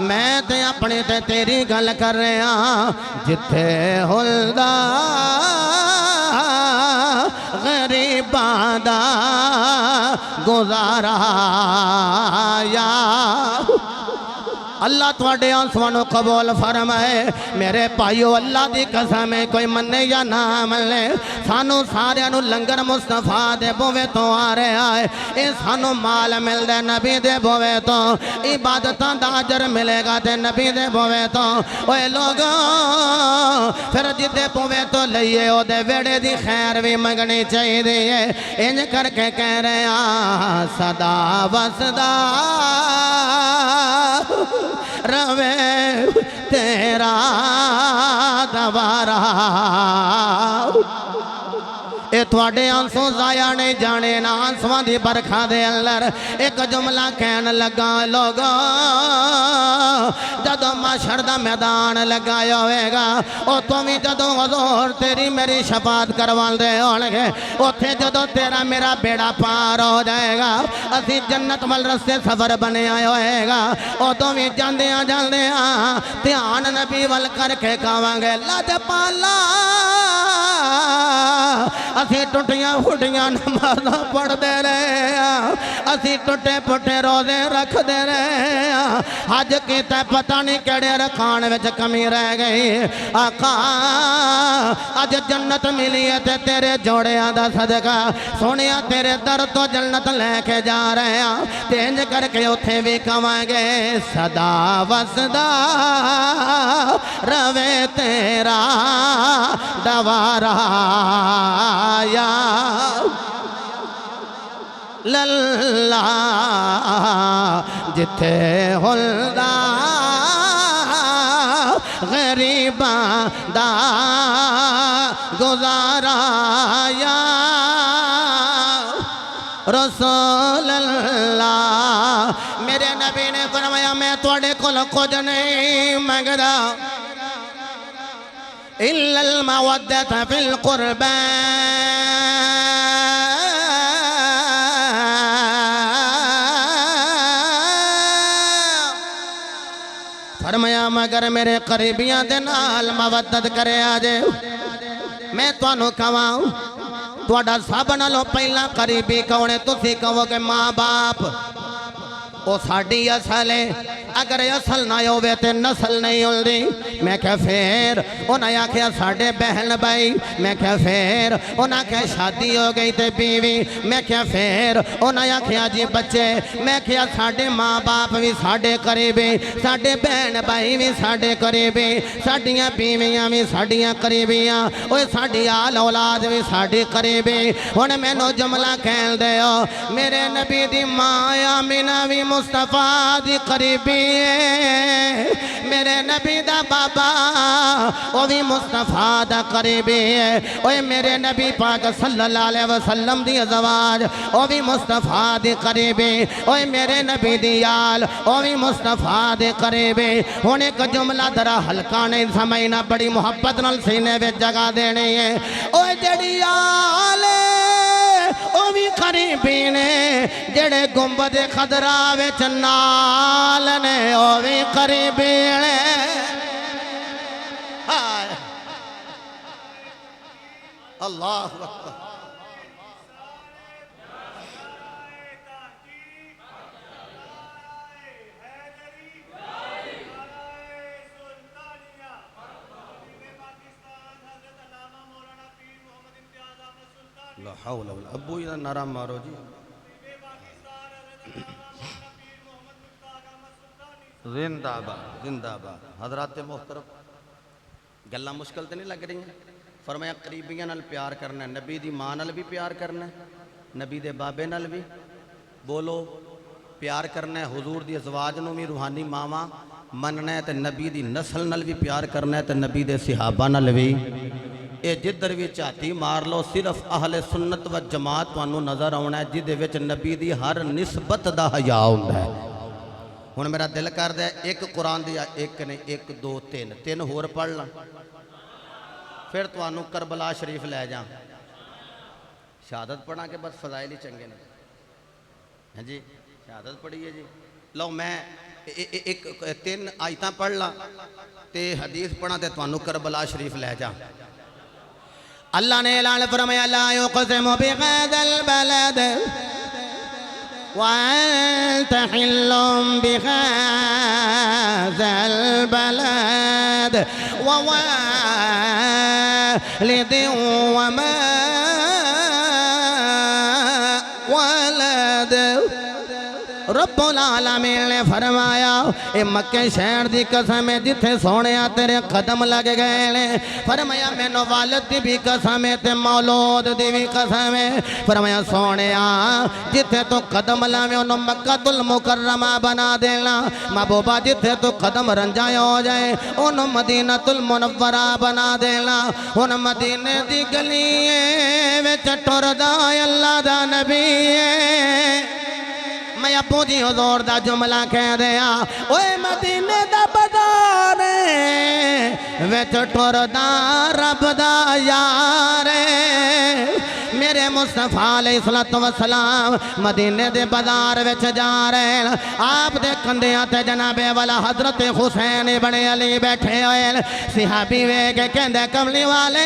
मैं ते अपने ते तेरी गल कर रहा जिथे हुलदा गरीबां दा गुजारा या अल्लाह थोड़े आंसुओं को कबूल फरमाए मेरे भाईओ अल्लाह की कसम है कोई मन्ने या ना मन्ने सानू सारियां नू लंगर मुस्तफा दे बोवे तो आ रहा है ये सानू माल मिलदा नबी दे बोवे तो इबादतां दा अजर मिलेगा ते नबी दे बोवे तो ओए लोगो फिर जिदे बोवे तो लईए ओदे वेड़े दी खैर भी मंगनी चाहिए है इंज करके कह रहे आ सदा वसदा रवे तेरा दवारा ये थोड़े आंसू जाया नहीं जाने ना आंसुओं की बरखा दे अंदर एक जुमला कहन लगा लोगो जदों माशर दा मैदान लगाया होएगा उतों भी जदों हुजूर तेरी मेरी शफात करवांदे होणगे उथे जदों तेरा मेरा बेड़ा पार हो जाएगा असी जन्नत वाल रस्ते सफर बने होएगा उतों भी जांदियां जांदियां ध्यान नबी वाल करके कहांगे लजपाला असी टुटियां फुटियां नमाज़ां पढ़ते रहे असी टुटे पुटे रोजे रखते रहे अज किते पता नहीं केड़े रखान विच कमी रह गई आका अज जन्नत मिली है ते तेरे जोड़ियां दा सदका सोनिया तेरे दर तो जन्नत लेके जा रहे हैं ते इंज करके उथे भी कवांगे सदा वसदा रवे तेरा दवारा या लल्ला जिथे हुलदा गरीबां दा गुजारा या रसूल अल्लाह मेरे नबी ने फरमाया मैं तुहाडे कोल कुछ नहीं मंगदा इल्लल मवद्दत फिल कुर्बा फरमाया मगर मेरे करीबियां दे नाल मवद्दत करे आजे मैं तुहानू कहां तुहाडा सब नालों पहला करीबी कौन है तुसी कहोगे माँ बाप वो साडी असल है अगर असल ना होवे ते नस्ल नहीं होंदी मैं क्या फिर उन्हें आख्या साडे बहन भाई मैं क्या फिर उन्हें आख्या शादी हो गई ते बीवी मैं क्या फिर उन्हें आख्या जी बच्चे मैं क्या साडे माँ बाप भी साडे करीबी साडे बहन भाई भी साडे करीबी साडियां बीवियां भी साडियां करीबियां ओए साडी आल औलाद भी साडी करीबी हुण मैनू जुमला कहन दिओ मेरे नबी दी माँ आमिना भी मुस्तफा दी करीबी मेरे नबी दा बाबा वो भी मुस्तफा दा करीबी है ओए मेरे नबी पाक सल्लल्लाहु अलैहि वसल्लम दी अज़वाज वो भी मुस्तफा दे करीबी ओए मेरे नबी दी याल वो भी मुस्तफा दे करीबी हुण एक जुमला दरा हल्का नहीं समझना बड़ी मुहब्बत नाल सीने विच जगह देनी है ओए जड़ी याल ओ भी करीबी ने जेड़े गुंबद खदरा विच नाल ने ओ भी करीबी ने हाय अल्लाह अकबर अब्बू इधर नारा मारो जी जिंदाबाद जिंदाबाद हजरात मोहतरम गल्लां मुश्किल तो नहीं लग रही फरमाया करीबियां नाल प्यार करना है नबी दी मां नाल भी प्यार करना है नबी दे बाबे नाल भी बोलो प्यार करना है हुजूर दी अज़वाज नूं भी रूहानी मावां मनना है तो नबी दी नस्ल नाल भी प्यार करना है तो नबी दे सहाबा नाल भी ये जिधर भी झाती मार लो सिर्फ अहले सुन्नत व जमात तुहानू नज़र आना है जिदे विच नबी दी हर निस्बत दा हया हुंदा है हुण मेरा दिल करदा है एक कुरान दी एक नहीं एक दो तीन तीन होर पढ़ ला फिर तुहानू करबला शरीफ लै जा शहादत पढ़ा के बस फजाइल ही चंगे ने हाँ जी शहादत पढ़ी है जी लो मैं एक तीन आयतां पढ़ ला ते हदीस पढ़ा ते तुहानू करबला शरीफ लै जा अल्लाह ने ऐलान फरमाया ला युक़सिमु बिहाज़ल बलद व अन्ता हिल्लुम बिहाज़ल बलद व वालिदिन व मा वलद रब्बुल आलमीन ने फरमाया ए मक्के शहर दी कसम है जिथे सोने तेरे कदम लग गए ने फरमाया मैनू वालिद दी भी कसम है ते मौलूद दी भी कसम है फरमाया सोने जिथे तू कदम लावे उन्होंने मक्कातुल मुकर्रमा बना देना महबूबा जिथे तू कदम रंजा हो जाए उन्होंने मदीनातुल मुनव्वरा बना देना उन मदीने दी गलियां विच टुरदा अल्लाह दा नबी मैं अबू जी हुजूर दा जुमला कह दिया ओए मदीने दा बाजार विच टुरदा रब दा यार मेरे मुस्तफा अलैहिस्सलातु वस्सलाम मदीने दे बाजार विच जा रहे हैं आप दे कंधियां ते जनाबे वाला हजरत हुसैन इब्ने अली बैठे हुए सहाबी वेख के कहंदे कमली वाले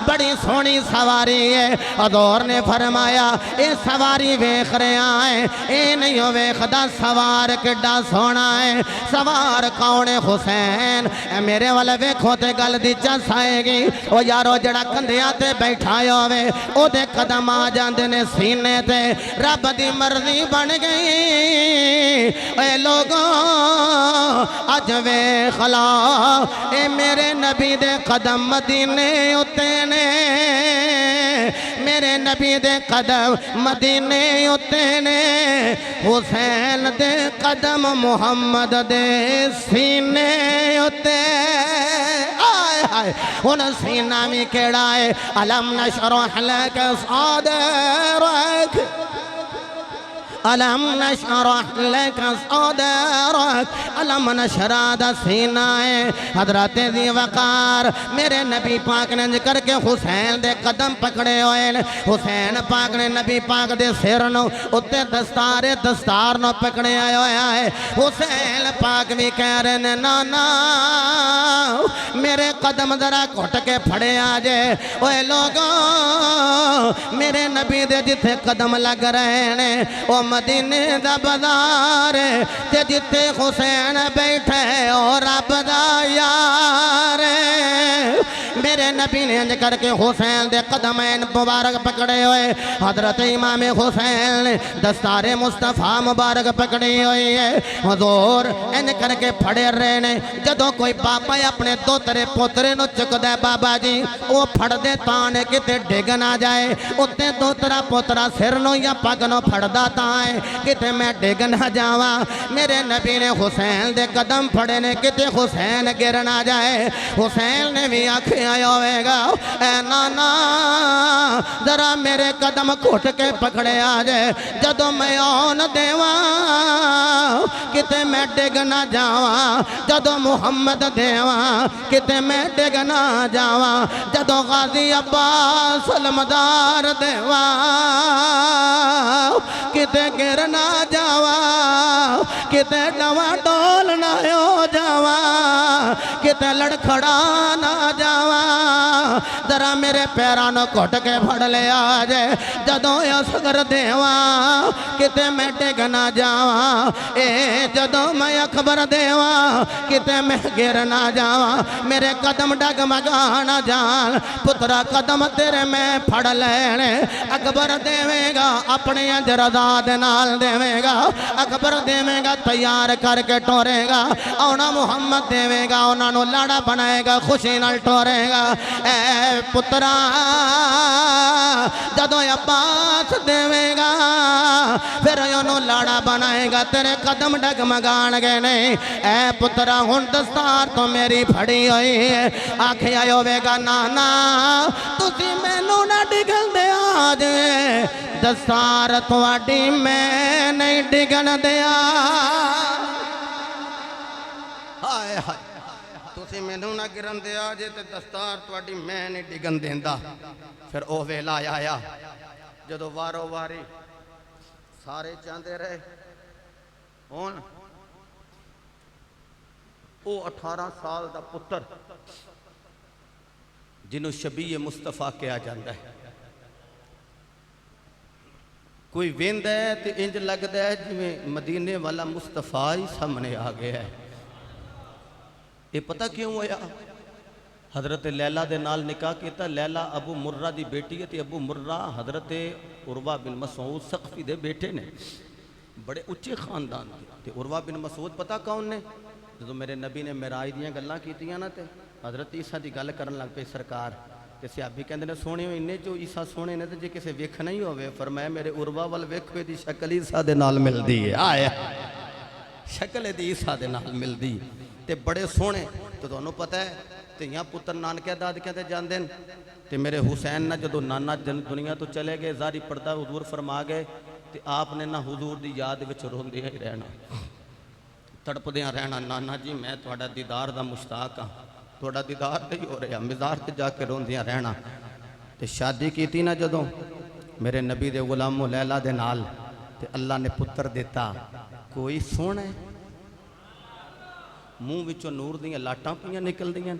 बड़ी सोहनी सवारी है हुजूर ने फरमाया ये सवारी वेख रहा है ये नहीं वेखदा सवार किड्डा सोहना है सवार कौन है हुसैन मेरे वाले वेखो ते गल दी चस आएगी ओ यारो जड़ा कंधियां ते बैठा होवे ओदे कदम आ जांदे ने सीने ते रब दी मर्जी बन गई ए लोगों अज वेख ला ए मेरे नबी दे कदम मदीने उत्ते ने मेरे नबी दे कदम मदीने उत्ते ने हुसैन दे कदम मुहम्मद दे सीने उत्ते हुन सीना भी केड़ा है अलम नशरह लक सदरक अलम नशरह लक सदरक, अलम नशरह दा सीना है। हजरत दी वकार मेरे नबी पाक ने इंज करके हुसैन दे कदम पकड़े हुए ने। हुसैन पाक ने नबी पाक दे सिर नु उत्ते दस्तार नु पकड़े होया है। हुसैन पाक भी कह रहे ने नाना मेरे कदम जरा घुट के फड़े आ जे। ओए लोगों मेरे नबी दे जिथे कदम लग रहे ने ओ मदीने दा बाजार ते जिथे हुसैन बैठे ओ रब दा यार। मेरे नबी ने इंज करके हुसैन दे कदम मुबारक पकड़े हुए। हजरत इमाम हुसैन दस्तारे मुस्तफा मुबारक पकड़ी हुई है। हुजूर इंज करके फड़े रहे ने। जदों कोई बाबा अपने दोतरे पोतरे नु चुकदा बाबा जी वो फड़दे तां ने किते डिग ना जाए। उत्ते दोतरा पोतरा सिर नु या पग नु फड़दा तां है किते मैं डिग ना जावा। मेरे नबी ने हुसैन दे कदम फड़े ने किते हुसैन गिर ना जाए। हुसैन ने भी आखिया होगा ए नाना जरा मेरे कदम घुट के पकड़े आ जाए। जदों मैं आन देवा किते मैं डिग ना जावा। जदों मुहम्मद देवा किते मैं डिग ना जावा। जदों गाजी अब्बास सलमदार देवा किते गिर ना जावा। किते डवा डोल ना हो जावा। किते लड़खड़ा ना जावा। जरा मेरे पैरों न घुट के फड़ ले आ जाए। जदों असगर देवा किते मैं डिग ना जावा। ए जदों मैं अकबर देवा किते मैं गिर ना जावा। मेरे कदम डगमगा ना जान पुत्रा कदम तेरे मैं फड़ लेने। अकबर देवेगा अपने जरदा दे नाल देवेगा। अकबर देवेगा तैयार करके टोरेगा। औना मुहम्मद देवेगा उन्होंने लाड़ा बनाएगा खुशी नाल टोरेगा। ए पुत्रा जदों अब्बास देवेगा फिर उन्होंने लाड़ा बनाएगा तेरे कदम डगमगान गए नहीं। ए पुत्रा हुण दस्तार तो मेरी फड़ी हुई है। आखिया होवेगा नाना तुसी मैनू ना डिगन दे आज दस्तार थोड़ी मैं नहीं डिगन दिया। हाय हाय तुसी मैनू ना गिरन दिया जे ते दस्तार थोड़ी मैं नहीं डिगन देंदा। फिर ओ वेला आया जदों वारो वारी सारे चाहते रहे। हुण वो 18 साल का पुत्र जिन्हों शबीए मुस्तफा कहा जाता है। कोई वेंदा है तो इंज लगता है जिमें मदीने वाला मुस्तफा ही सामने आ गया है। ये पता क्यों होया? हजरत लैला दे नाल निकाह किया। लैला अबू मुर्रा की बेटी है। तो अबू मुर्रा हजरत उर्वा बिन मसूद सख्फी दे बेटे ने। बड़े उच्चे खानदान के। उर्वा बिन मसूद पता कौन ने? जो मेरे नबी ने मेराज दियाँ गल्लां कीतियां ना ते हजरत ईसा की गल करन लग पे सरकार। तो सियाबी कहते ने सोने इन्ने जो ईसा सोने ने तो जे किसी वेखना ही होवे फरमाया मेरे उर्वा वाल वेखो दी शक्ल ईसा दे नाल मिलदी है। आया शक्ल दी ईसा दे नाल मिलदी ते बड़े सोहने। तो तुहानू पता है धियां पुत्र नानकिया दादकिया ते जांदे न। ते मेरे हुसैन ना जदों नाना दुनिया तो चले गए ज़ारी पर्दा हुजूर फरमा गए तो आपने ना हुजूर की याद विच रोंदे ही रहना तड़पदियां रहना। नाना जी मैं तुहाडा दीदार दा मुश्ताक हाँ तुहाडा दीदार नहीं हो रहा। मज़ार ते जाके रोंदियां रहना। ते शादी की ना जदों मेरे नबी दे गुलामो लैला दे नाल ते अल्लाह ने पुत्र दिता। कोई सोहना मूँह विचों नूर दियां लाटां पियां निकलदियां।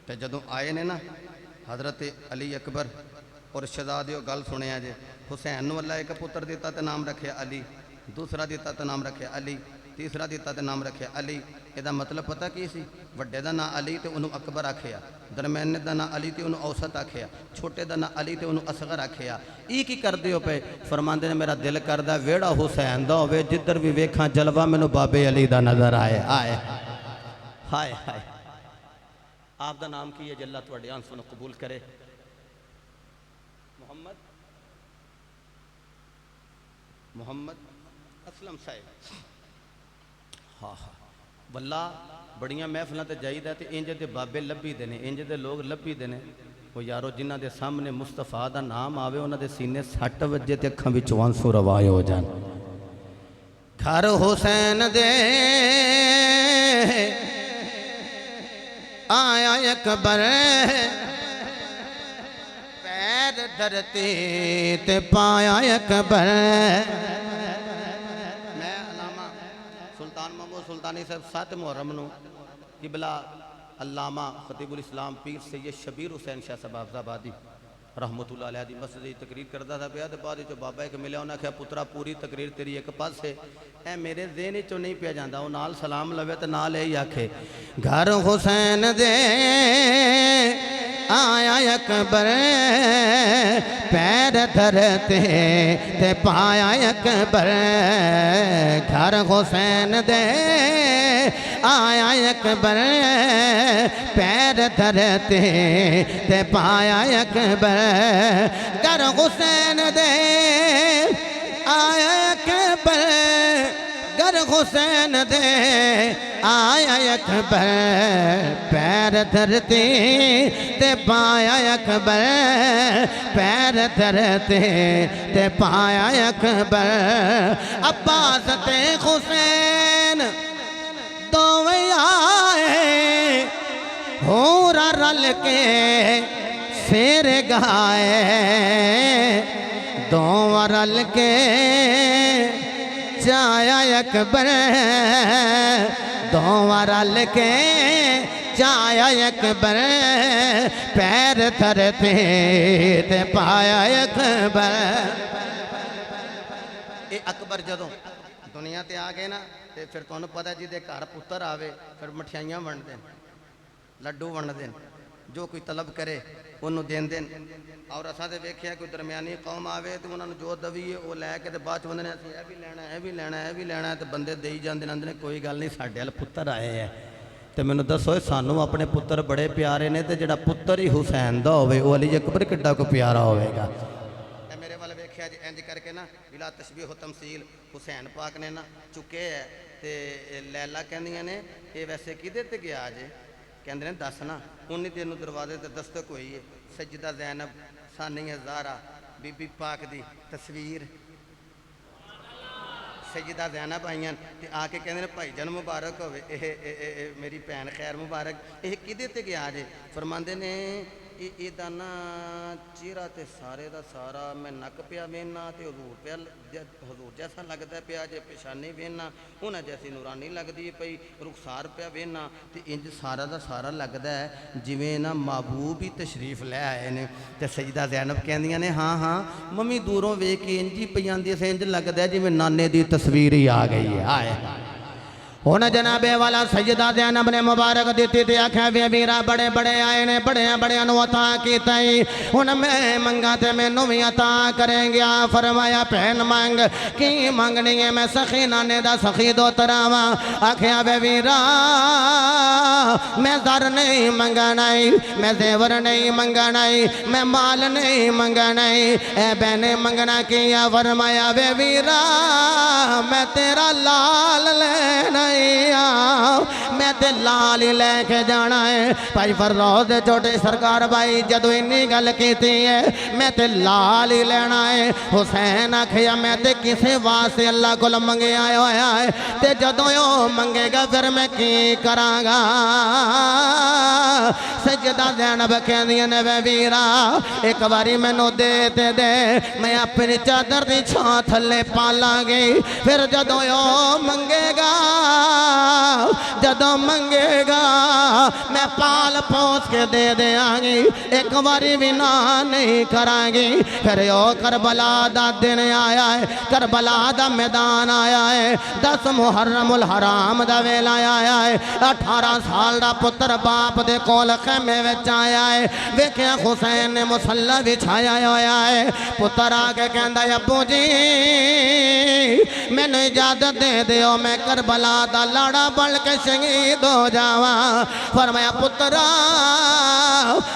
ते जदों आए ने ना हजरत अली अकबर और शहजादे गल सुनिया जे हुसैन नूं अल्लाह एक पुत्र दिता तो नाम रखे अली। दूसरा दिता तो नाम रखे अली। तीसरा दिता तो नाम रखे अली। ਇਹਦਾ मतलब पता की सी? ਵੱਡੇ ਦਾ ਨਾਂ अली तो उन्होंने अकबर आखिया। दरम्याने का ਨਾਂ अली तो उन्होंने औसत आखिया। छोटे का ਨਾਂ अली तो उन्होंने असगर आखिया। ये की करते हो पे? फरमाते ने मेरा दिल करदा वेड़ा हुसैन दा होवे जिधर भी वेखा जलवा मैनू बाबे अली दा नजर आए। आए हाय हाय। आपका नाम की है जल्ला तुहाडे आंसू नूं कबूल करे। मोहम्मद मोहम्मद असलम साहिब। हाँ हाँ बल्ला बड़िया महफलों से जाइदा तो इंज के बाबे लभी दे ने इंज के लोग लभी दे ने। वो यारो जिन्हों के सामने मुस्तफा का नाम आवे उन्होंने सीने सट वजे तो अखां विचों आंसू रवाए हो जान। घर हुसैन दे आया अकबर पैर धरती ते पाया अकबर। मैं अलामा सुल्तान महमूद सुल्तानी साहब 7 मुहर्रम नूं किबला अल्लामा खतीबुल इस्लाम पीर सैयद शबीर हुसैन शाह साहब हाफिज़ाबादी रहमतुल्लाह अलैह दी मस्जिद दी तकरीर करता था पिया। तो बाद चो बाबा एक मिले उन्हें आख्या पुत्रा पूरी तकरीर तेरी एक पासे ए मेरे देन चो नहीं पिया जाता। वो नाल सलाम लवे तो नाल यही आखे घर हुसैन दे आया अकबर पैर धरते ते पाया अकबर। घर हुसैन दे आया अकबर पैर धरते ते पाया अकबर। घर हुसैन दे आया अकबर घर हुसैन दे आया अकबर पैर धरते ते पाया अकबर। पैर धरते ते पाया अकबर। अब्बास ते हुसैन दोवें आए होरा रल के शेर गाए। दोवें रल के जाया अकबर दोवें रल के जाया अकबर पैर धरते ते पाया अकबर। ये अकबर जदों दुनिया ते आ गए ना ते फिर तुहानूं पता जिहदे घर पुत्तर आवे फिर मठियाइयां वंडदे लड्डू वंडदे जो कोई तलब करे उन्होंने देन देन। और असा तो वेख्या कोई दरम्यानी कौम आवे तो उन्होंने जो दवीए वो लैके तो बाद बंदे ने यह भी लेना यह भी लेना यह भी लेना तो बंदे दे जाते आंदे ने कोई गल नहीं साडे वाल पुत्तर आए है। तो मैनू दसो सानू अपने पुत्तर बड़े प्यारे ने तो जिहड़ा पुत्तर ही हुसैन दा होवे वो अली अकबर किड्डा को प्यारा होवेगा। मेरे वाल वेख्या जी इंज करके ना बिला तशबीह हो तमसील हुसैन पाक ने ना चुके है तो लैला कहंदियां ने ये वैसे किहदे ते गया जे कहंदे ने दस ना उन्नी दिन दरवाजे ते दस्तक हुई है सजदा ज़ैनब सानिया ज़ारा बीबी पाक दी तस्वीर सजदा ज़ैनब आईयां ते आके कहंदे ने भाई जन मुबारक होवे मेरी भैन खैर मुबारक ये किहदे ते गया जे फरमांदे ने ਇਹਦਾ ਨਾ ਚਿਹਰਾ ਤੇ ਸਾਰੇ ਦਾ ਸਾਰਾ मैं नक पिया वेना तो हजूर पिया हजूर जैसा लगता पिया जे पेशानी वेना उन्हें जैसी नूरानी लगती पई रुखसार पिया वेना तो इंज सारा का सारा लगता है जिमें ना महबूब ही तशरीफ लै आए ने। तो सजदा ज़ैनब कहंदियां ने हाँ हाँ मम्मी दूरों वेख के इंज ही पई जांदी से इंज लगता है जिमें नाने की तस्वीर ही आ गई है। आए हुण जनाबे वाला सजदा ज़ैनब ने मुबारक दी थी आख्या वे वीरा बड़े बड़े आए ने बड़े बड़े अता किया हुण मैं मंगा तो मैनू भी अता करेंगे। फरमाया भैन मंग की मंगनी है मैं सखी नाने दा सखी दो तरावा। आख्या वे वीरा मैं दर नहीं मंगना मैं जेवर नहीं मंगना मैं माल नहीं मंगना ए बहने मंगना किया। फरमाया वे वीरा मैं तेरा लाल लेना मैं ते लाल ही लैके जाना है। भाई फररोज दे छोटे सरकार भाई जदों इन्नी गल की है मैं ते लाल ही लेना है। हुसैन आखिया मैं ते किसी वास्ते अल्लाह को मंगे आया होया है ते जदों ओ मंगेगा फिर मैं की करांगा। सजदा ज़ैनब कहंदियां ने वे वीरा एक बारी मैनू दे ते दे मैं अपनी चादर दी छां थल्ले पालांगी फिर जदों ओ मंगेगा जदों मंगेगा मैं पाल पोस के दे देंगी एक बारी भी ना नहीं करांगी। फिर ओ करबला दा दिन आया है करबला दा मैदान आया है 10 मुहर्रमुल हराम दा वेला आया है 18 साल दा पुत्र बाप दे कोल खेमे विच आया है। वेख्या हुसैन ने मुसल्ला बिछाया होया है पुत्र आके कहंदा अब्बू जी मैनू इजाजत दे दिओ मैं करबला दा लाड़ा बन के शहीद हो जावा। फरमाया पुत्रा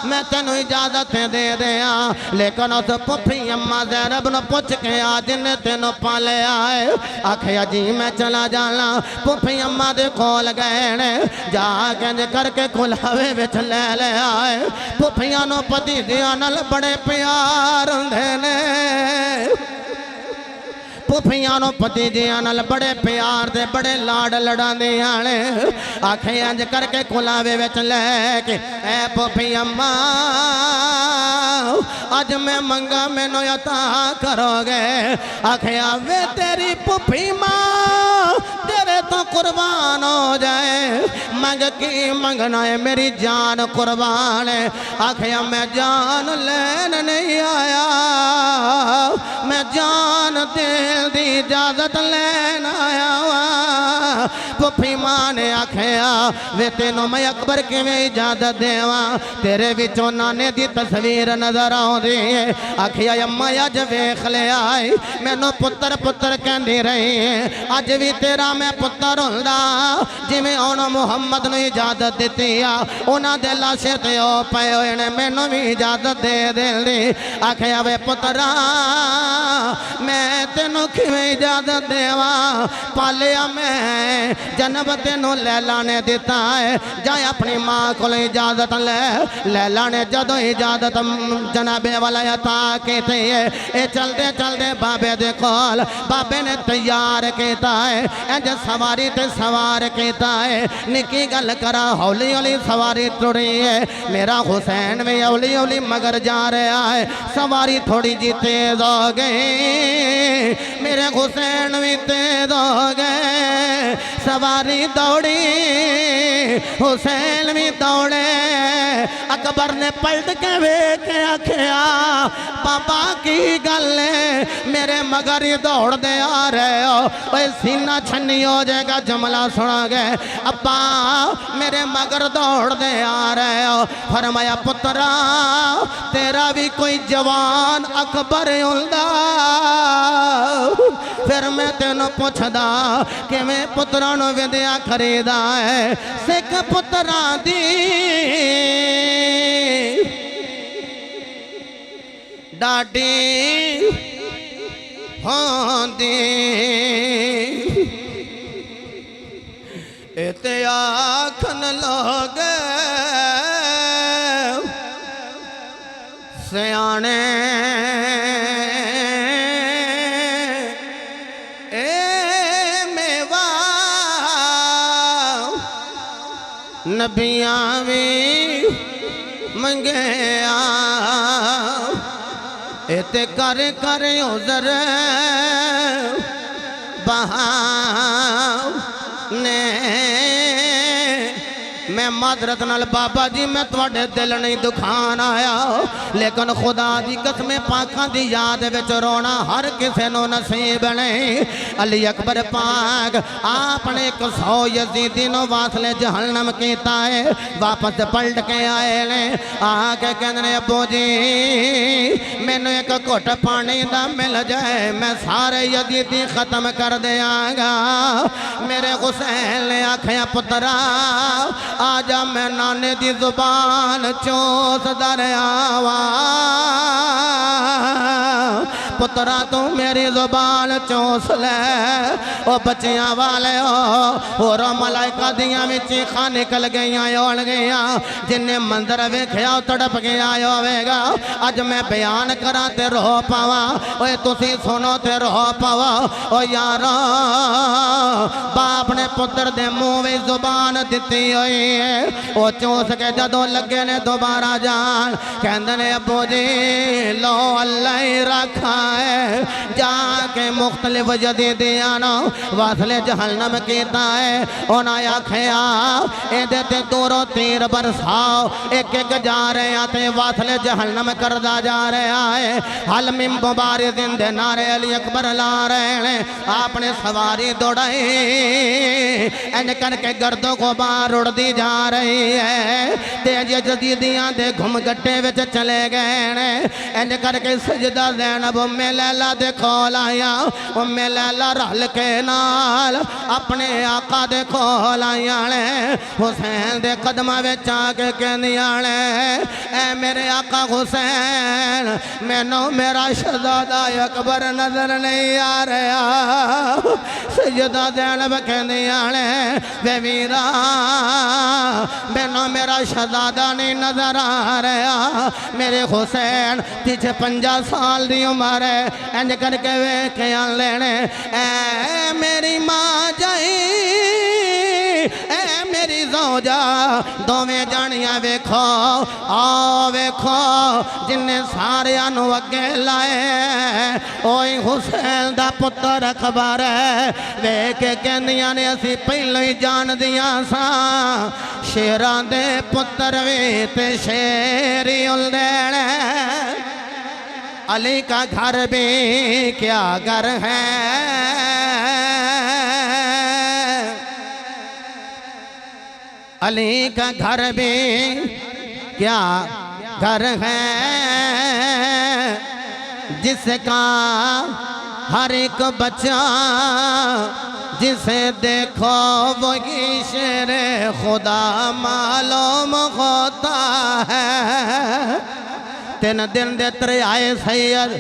मैं तेनू इजाजत दे दिया लेकिन उस पुफी अम्मा ज़ैनब नूं पुछ के आ जिन्हें तेनों पालिया है। आखिया जी मैं चला जाना पुफी अम्मा दे कोल गए ने जाके करके कुलावे विच ले लिया है। पुफियां नूं भतीजियां नाल बड़े प्यार हुंदे ने फुफियां नो भतीजियां नाल बड़े प्यार दे बड़े लाड लड़ांदियां ने आखे इंज करके कुलावे विच लैके ऐ फुफी अम्मा अज मैं मंगा मैनू अता करोगे आखे वे तेरी फुफी मां तेरे तो कुर्बान हो जाए मंग की मंगना है मेरी जान कुर्बान है आखिया मैं जान लैन नहीं आया मैं जान दिल दी इजाजत लैन आया वा फुफी मां ने आखिया वे तेनों मैं अकबर किवें इजाजत देवा तेरे विचों नाने दी तस्वीर नजर आउंदी है आखिया अम्मा अज वेख लिया मैनू पुत्र पुत्र कहंदी रही अज भी तेरा मैं पुत्र हुंदा जिवें हुण मुहम्मद नूं इजाजत दित्ती आ उन्हां दे लाशे ते ओ पए होए ने मैनू भी इजाजत दे दिंदी आखिया वे पुत्रा मैं तेनू किवें इजाजत देवा पालिया मैं जन्म तेनू लैला ने दिता है जा अपनी मां को इजाजत ले लैला ने जदों इजाजत जनाबे वाला अता कीती है ये चलते चलते बाबे दे कोल बाबे ने तैयार किया है इंज सवारी ते सवार किया है निकी गल करा हौली हौली सवारी तुड़ी है मेरा हुसैन भी हौली हौली मगर जा रहा है सवारी थोड़ी जी तेज हो गई मेरे हुसैन भी तेज हो गए सवारी दौड़ी हुसैन भी दौड़े अकबर ने पलट के वेख के आखिया बाबा की गल मेरे मगर ही दौड़ते आ रहे हो ओए सीना छन्नी हो जाएगा जुमला सुना गए अब्बा मेरे मगर दौड़ते आ रहे हो फरमाया पुत्रा तेरा भी कोई जवान अकबर हुंदा फिर मैं तेनों पूछदा किवें पुत्रा नूं विद्या खरीदा है सिख पुत्रा दी डाडी होंदी इते आखन लोग सियाने नबियां भी मंगे इते कर कर उजर बहाने मैं माजरत नाल बाबा जी मैं थोड़े दिल नहीं दुखान आया लेकिन खुदा दी कसम पाखां दी याद विच रोना हर किसे नूं नसीब नहीं अली अकबर पाक आपने 100 यजीदी नूं वासले जहन्नम कीता है वापस पलट के आए ने आके कहंदे ने अब्बू जी मैनू एक घुट पानी दा मिल जाए मैं सारे यजीदी खत्म कर देंगा मेरे हुसैन ने आखिया पुत्रा आजा मैं नाने दी जुबान चोस दरियावा पुत्रा तू मेरी जुबान चोस ले ओ बच्चियां वाले होर मलाइका दियां भी चीखां निकल गई होण गईयां जिन्हें मंदिर वेख्या तड़प गया होवेगा अज मैं बयान करा ते रो पावा ओए तुसी सुनो ते रो पावा ओ यार बाप ने पुत्र दे मुंह में जुबान दिती हुई है ओ चूस के जदों लगे ने दोबारा जान कहंदे ने अब्बू जी लो अल्लाह ही रखा है जाके मुख्तलिफ यजीदियां नो वासले जहन्नम कीता है उन्हें आखिया एदे ते दूरों तीर बरसाओ एक एक जा रहे हैं ते वासले जहन्नम करदा जा रहा है हल मिम मुबारिज़िन दे नारे अली अकबर ला रहे हैं आपने सवारी दौड़ाई एन करके गर्दों को बाहर उड़दी जा रही है तेज यजीदियां दे घुम गड्ढे विच चले गए ने एन करके सजदा ज़ैनब उम्मे लैला दे कोल आया उम्मे लैला रल के नाल अपने आका दे कोल आया ने हुसैन दे कदमां विच आके कहंदियां ने ऐ मेरे आका हुसैन मैनू मेरा शहजादा अकबर नजर नहीं आ रहा सजदा ज़ैनब कहंदियां ने वे वीरा मैनू मेरा शहजादा नहीं नजर आ रहा मेरे हुसैन 50 साल दी उम्र है इंज करके वेख लेने ऐ मेरी माँ जाई ऐ मेरी जौजा दोवें जानियां वेखो आ वेखो जिन्ने सारियां नू अगे लाए ओए हुसैन दा पुत्र अकबर वेख के कहंदियां ने असी पहलों ही जान दियां सां शेरां दे पुत्र वे ते शेर ही उलदेण अली का घर भी क्या घर है अली का घर भी क्या घर है जिसका हर एक बच्चा जिसे देखो वही शेर खुदा मालूम होता है। 3 दिन दे तरे आए सैयद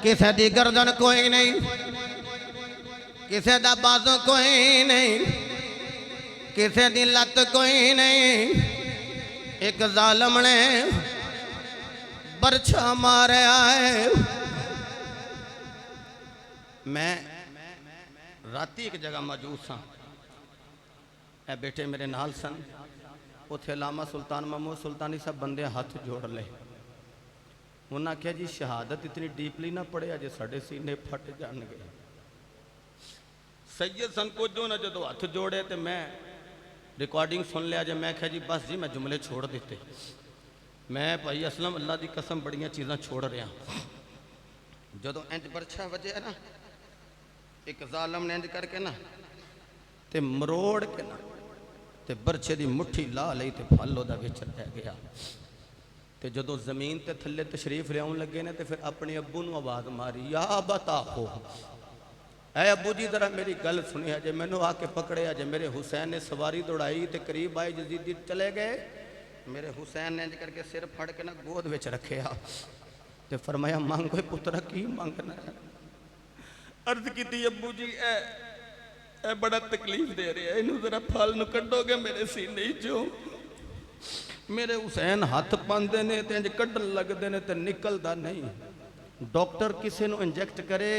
किसे दी गर्दन कोई नहीं किसे दा बाजू कोई नहीं किसे दी लत कोई नहीं एक जालम ने बरछा मारे आए। मैं राती एक जगह मौजूद सा ए बेटे मेरे नाल सन उथे लामा सुल्तान महमूद सुल्तानी सब बंदे हाथ जोड़ ले उन्हें आख्या जी शहादत इतनी डीपली ना पढ़े अजे साढ़े सीने फट जाएंगे। सैयद सन को जो ना जो हाथ जोड़े तो मैं रिकॉर्डिंग सुन लिया जे मैं आख्या जी बस जी मैं जुमले छोड़ दिते मैं भाई असलम अल्लाह की कसम बड़ियां चीज़ां छोड़ रहा जो इंज बरछा वजे ना एक जालम ने इंज करके ना ते मरोड़ के ना ते बरछे की मुट्ठी ला ली तो फल वह विच रह गया तो जो जमीन ते थले तशरीफ लिया लगे ने तो फिर अपने अब्बू नूं आवाज़ मारी या बताओ ऐ अब्बू जी जरा मेरी गल सुनी अजे मैनू आके पकड़े अजे मेरे हुसैन ने सवारी दौड़ाई तो करीब आए जजीदी चले गए मेरे हुसैन ने इंज करके सिर फड़ के ना गोद विच रखे तो फरमाया मंग कोई पुत्रा की मंगना है। अर्ज की अब्बू जी ए बड़ा तकलीफ दे रहा है इनू जरा फल नू कड्डोगे मेरे सीने चो मेरे हुसैन हाथ पाते ने तो इंज कड्डन लगते ने तो निकलता नहीं डॉक्टर किसी को इंजैक्ट करे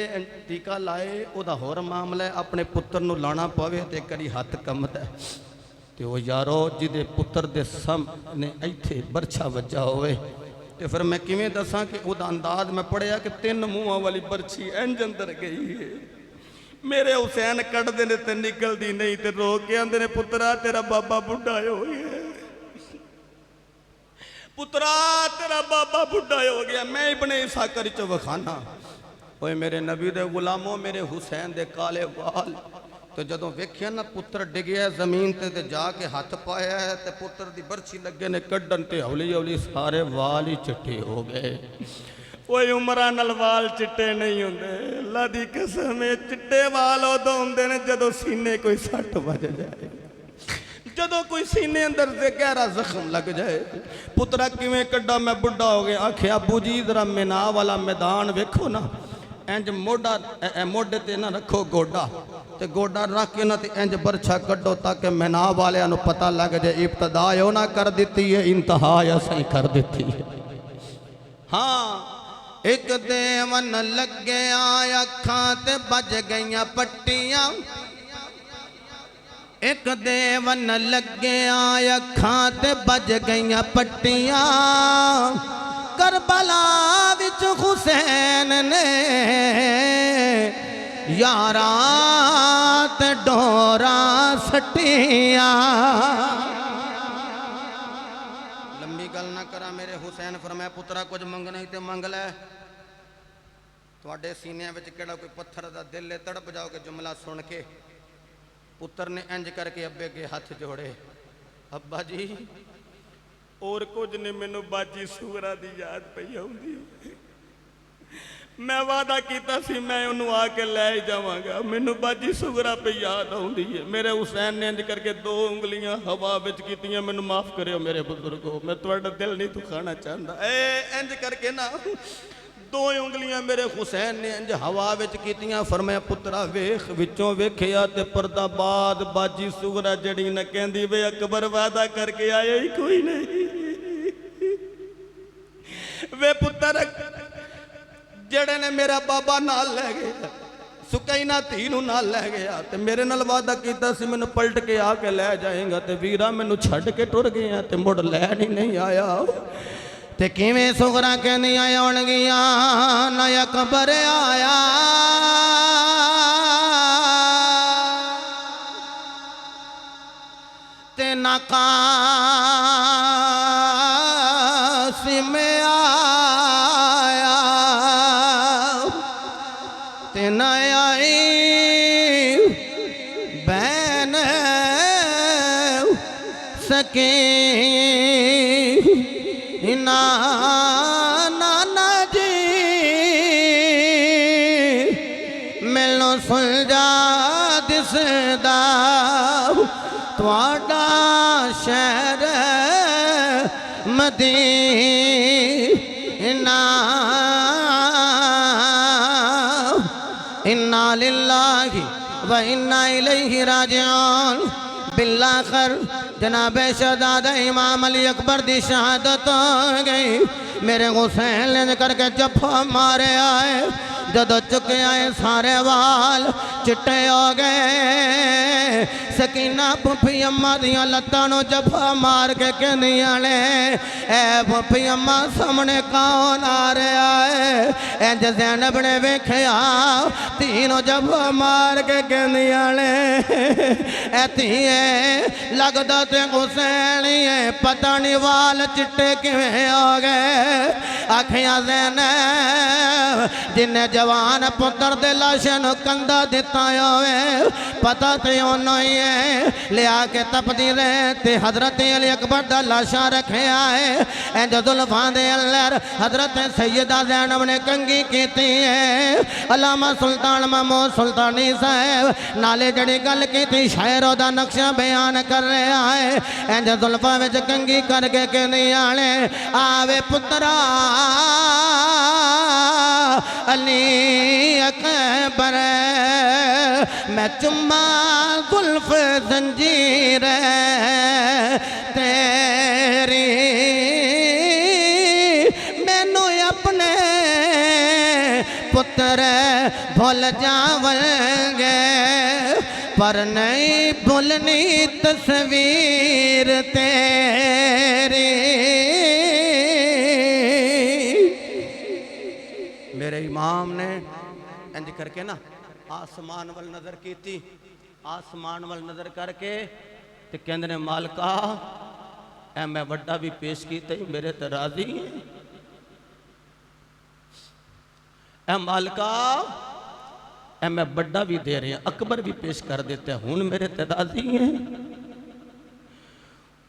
टीका लाए वह होर मामला है अपने पुत्र नू लाना पवे तो करी हाथ कंबदा तो वह यारो जिदे पुत्र दे सामने इत्थे बरछा वजा होवे तो फिर मैं किवें दसां कि वह अंदाज मैं पढ़िया कि 3 मूँहों वाली बरछी इंज अंदर गई है मेरे हुसैन कटते ने तो निकलती नहीं तो रो के आंदे ने पुत्रा तेरा बाबा बुढ़ा हो गया पुत्रा तेरा बाबा बुढ़ा हो गया मैं अपने साकर च वखाना ओए मेरे नबी दे गुलामों मेरे हुसैन दे काले वाल तो जदों वेख्या ना पुत्र डिगया जमीन ते जाके हाथ पाया है तो पुत्र की बरछी लगे ने कड्डन ते हौली हौली सारे वाल ही चिट्टे हो गए। कोई उमरा नल वाल चिट्टे नहीं होंगे अल्लाह दी कसम चिट्टे वाल उदों होंदे ने जदों सीने कोई सट वज जाए जदों कोई सीने अंदर से गहरा जख्म लग जाए पुत्रा किवें कड्डा मैं बुढ़ा हो गया आख्या अबू जी जरा मिना वाला मैदान वेखो ना इंज मोढ़ा मोढ़े ते ना रखो गोडा ते गोडा रख के ना ते इंज बरछा कड्डो ताकि मिना वालियां नूं पता लग जाए इब्तदा यो ना कर दी है इंतहा असीं कर दी है। हाँ एक देवन लगे अखां ते बज गईयां पट्टियां एक देवन लगे अखां ते बज गईयां पट्टियां करबला विच हुसैन ने यारा ते डोरा सटियां। लंबी गल ना करा मेरे हुसैन फरमाया पुत्रा कुछ मंगना ही तो मंग लै तुहाडे सीनिया विच केड़ा कोई पत्थर दा दिल है तड़प जाओगे जुमला सुन के। पुत्र ने इंज करके अब्बे के हाथ जोड़े अब्बा जी और कुछ नहीं मैनू बाजी सूरा दी याद पई आउंदी मैं वादा कीता सी मैं उन्होंने आके लै जावांगा मैनू बाजी सुगरा पे याद आउंदी है। मेरे हुसैन ने इंज करके 2 उंगलियां हवा विच कीतियां मैनू माफ करियो मेरे बुजुर्गो मैं तुहाडा दिल नहीं दुखाना चाहता ए इंज करके ना 2 उंगलियां मेरे हुसैन ने इंज हवा विच कीतियां फरमाया पुत्रा वेख विचों वेखिया ते पर्दा बाद बाजी सुगरा जड़ी न कहंदी वे अकबर वादा करके आया ही कोई नहीं वे पुत्र जेड़े ने मेरा बाबा नाल लै गया सुकैना धी नूं नाल लै गया ते मेरे नाल वादा कीता सी मैनूं पलट के आके लै जाएगा ते वीरा मैनूं छड्ड के टुर गया ते मुड़ लैण ही नहीं आया ते किवें सुगरा कहंदियां आउणगियां ना अकबर आया ते ना कासिम आया ते ना आई बैन सके ना नाना जी मैनू सुलझा दिसदा तुहाडा शहर मदीना इन्ना लिल्लाहि व इन्ना इलैहि राजिऊन बिल्लाखर जनाब शहजादा इमाम अली अकबर दी शहादत हो गई मेरे हुसैन ने करके जफा मारे आए जदों चुके आए सारे वाल चिट्टे हो गए सकीना फुफी अम्मा दियां लत्तां नूं जफा मार के कहंदियां ने ए फुफी अम्मा सामने कौन आ रहा है इंज ज़ैनब ने वेखिया धी नूं जफा मार के कहंदियां ने ए धीए लगदा ते हुसैन ही है पता नहीं वाल चिट्टे किवें हो गए आखियां ज़ैनब जिन्ने जवान पुत्र दे लाशां नूं कंधा दिता होवे पता ते ओनों ही है लिया के तपदी रहे ते हजरत अली अकबर दा लाशा रखिया है इंज जुल्फां दे अंदर हजरत सैयदा ज़ैनब ने कंघी कीती है अल्लामा सुल्तान महमूद सुल्तानी साहब नाले जड़ी गल कीती शायर दा नक्शा बयान कर रहा है इंज जुल्फां विच कंघी करके कहंदियां ने आवे पुत्रा अली अकबर मैं चुम्मा जुल्फ जंजीर तेरी मैनू अपने पुत्र भूल जावंगे पर नहीं भूलनी तस्वीर तेरी मेरे इमाम ने इंज करके ना आसमान वल नजर की थी आसमान वल नजर करके ते कहंदे ने मालका ऐ मैं वड्डा भी पेश कीता मेरे ते राजी है ऐ मालका ऐ मैं वड्डा भी दे रहे अकबर भी पेश कर देते हुण मेरे ते राजी है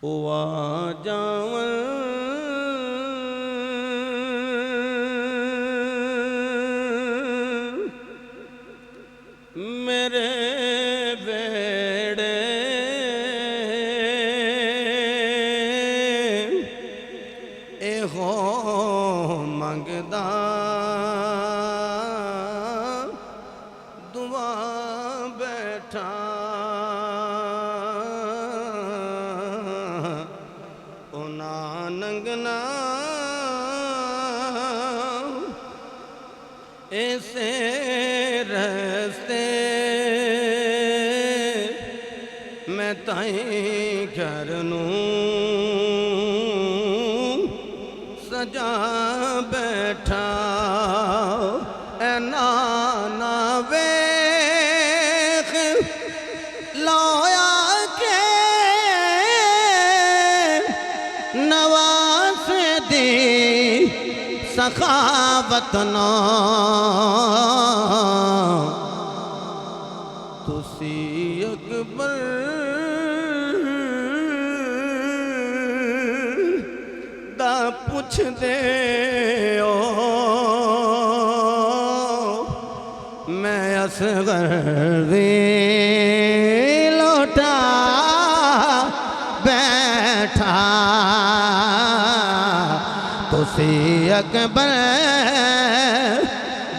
ओ आ जावन मेरे बेड़े ए हो मंगदा दुआ बैठा ओना नंगना ऐसे रस्ते मैं ताई घर नूं सजा बैठा ऐ नाना वेख लोया के नवास दी सखावत नो तुसी अकबर दा पुछ दे ओ मैं असगर दी लौटा बैठा तुसी अकबर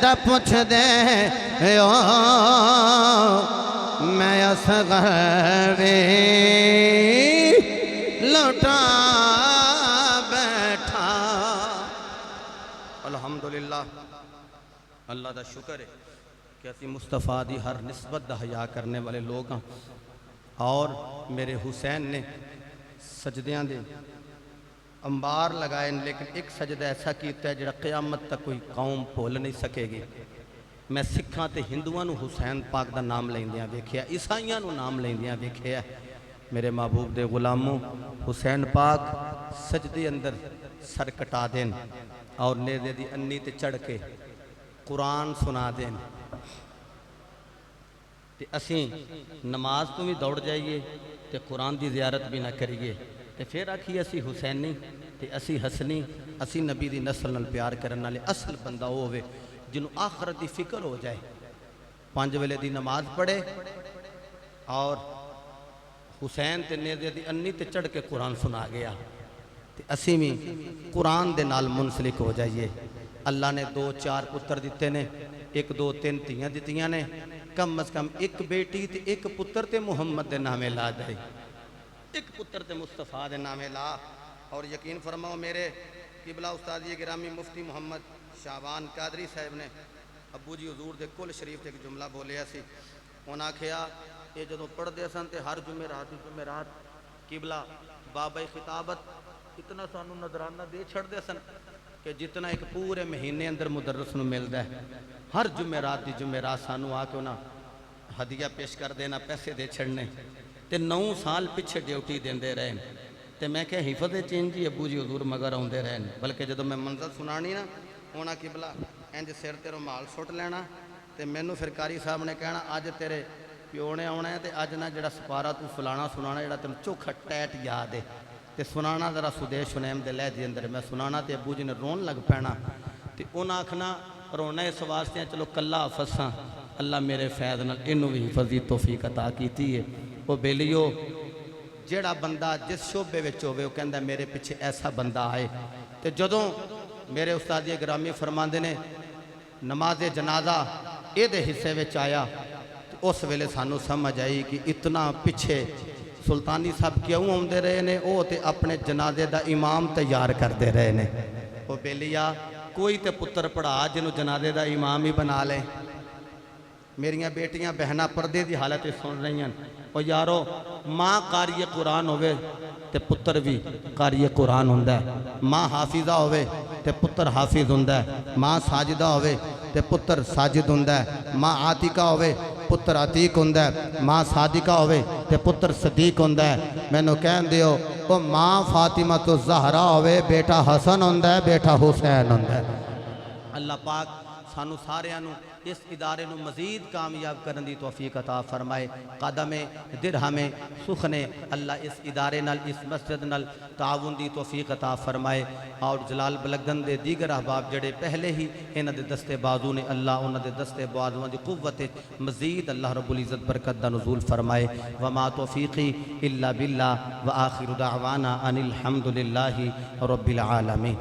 दा पुछ दे ओ मैं असगर लौटा बैठा। अल्हम्दुलिल्लाह अल्लाह का शुक्र है कि असी मुस्तफ़ा की हर निस्बत का हया करने वाले लोग हाँ। और मेरे हुसैन ने सजदियां दे अंबार लगाए, लेकिन एक सजदा ऐसा किया है जिहड़ा क़यामत तक कोई कौम भुल नहीं सकेगी। मैं सिखां ते हिंदुआं नूं हुसैन पाक का नाम लैंदियां वेखिया, ईसाइयां नूं नाम लैंदियां वेखिया। मेरे महबूब दे गुलामों, हुसैन पाक सजदे अंदर सर कटा देन और नेज़े दी अन्नी ते चढ़ के कुरान सुना देन ते असीं नमाज तो भी दौड़ जाइए ते कुरान की ज़ियारत भी ना करिए ते फिर आखिए असी हुसैनी ते असी हसनी। असी नबी दी नस्ल नाल प्यार करने वाले असल बंदा वो होवे जिन्हों आखरत की फिक्र हो जाए, 5 वेले की नमाज पढ़े और हुसैन ते नेज़े दी अन्नी ते चढ़ के कुरान सुना गया ते असी भी कुरान दे नाल मुनसलिक हो जाइए। अल्लाह ने 2-4 पुत्र दिते ने, 1-2-3 धीयां दित्तियां ने, कम अज कम एक बेटी ते एक पुत्र ते मुहम्मद दे नामे ला दे, एक पुत्र ते मुस्तफ़ा दे नामे ला। और यकीन फरमाओ मेरे किबला उस्ताद गिरामी मुफ्ती मुहम्मद शाबान कादरी साहब ने अबू जी हजूर दे कुल शरीफ एक जुमला बोलिया सी। उन्हें आखिया ये जो पढ़ते सन तो हर जुमेरात किबला बाबा खिताबत इतना सानू नजराना दे छड़ते सन कि जितना एक पूरे महीने अंदर मुदरस नूं मिलता है। हर जुमेरात की जुमेरात सानू आके उन्हें हदिया पेश कर देना, पैसे दे छड़ने ते 9 साल पिछे ड्यूटी देंदे रहे। तो मैं क्या हिफत चेंज जी अबू जी हजूर मगर आते रहे। बल्कि जो मैं मंजर सुनानी ना उन्हें किबला इंज सिर ते रुमाल सुट लेना तो मैनू फिर कारी साहब ने कहना अज तेरे प्यो ने आना है तो अज ना जो सपारा तू फलाना सुनाना जो तेन चोखा टैट याद है तो सुनाना जरा सुदेश सुनैम के लहजे अंदर मैं सुनाना तो अबू जी ने रोन लग पैना। तो उन्हें आखना रोना इस वास्ते चलो कला फसा अल्लाह मेरे फैद नाल इनू भी हिफत दी तौफीक अता की है। वो बेलियो जेड़ा बंदा जिस शोबे विच होवे वो कहंदा मेरे पिछे ऐसा बंदा आए। तो जदों मेरे उस्ताद गिरामी फरमाते ने नमाज जनाजा ये हिस्से में आया तो उस वेले सानू समझ आई कि इतना पिछे सुल्तानी साहब क्यों आते रहे ने, वो तो अपने जनाजे का इमाम तैयार करते रहे ने। वो बेलिया कोई तो पुत्र पढ़ा जिन्हों जनाजे का इमाम ही बना ले। मेरिया बेटियां बहना पर्दे की हालत सुन रही हैं। और यारो माँ कारिए कुरान होवे ते पुत्र भी कारिए कुरान हुंदा है, माँ हाफिजा होवे ते पुत्र हाफिज हुंदा है, माँ साजिदा होवे ते पुत्र साजिद हुंदा है, माँ आतिका होवे पुत्र अतीक हुंदा है, माँ सादिका होवे ते पुत्र सदीक हुंदा है। मैनू कहन दिओ ओ माँ फातिमा तो ज़हरा होवे बेटा हसन हुंदा है, बेटा हुसैन हुंदा है। अल्लाह पाक सानू सारियां नू इस इदारे नू मजीद कामयाब करने की तौफीक अता फरमाए। कदमे दिरहमे सुखने अल्लाह इस इदारे नाल इस मस्जिद नाल ताउन की तौफीक अता फरमाए। और जलाल बलगन दे दीगर अहबाब जड़े पहले ही इन्हां दे दस्ते बाजू ने अल्लाह उन्हां दे दस्ते बाजुआं दी कुव्वत मजीद अल्लाह रब्बुल इज़्ज़त बरकत दा नुज़ूल फरमाए। वमा तौफीकी इल्ला बिल्लाह व आखिरु दावाना अनिल हम्दुलिल्लाहि रब्बिल आलमीन।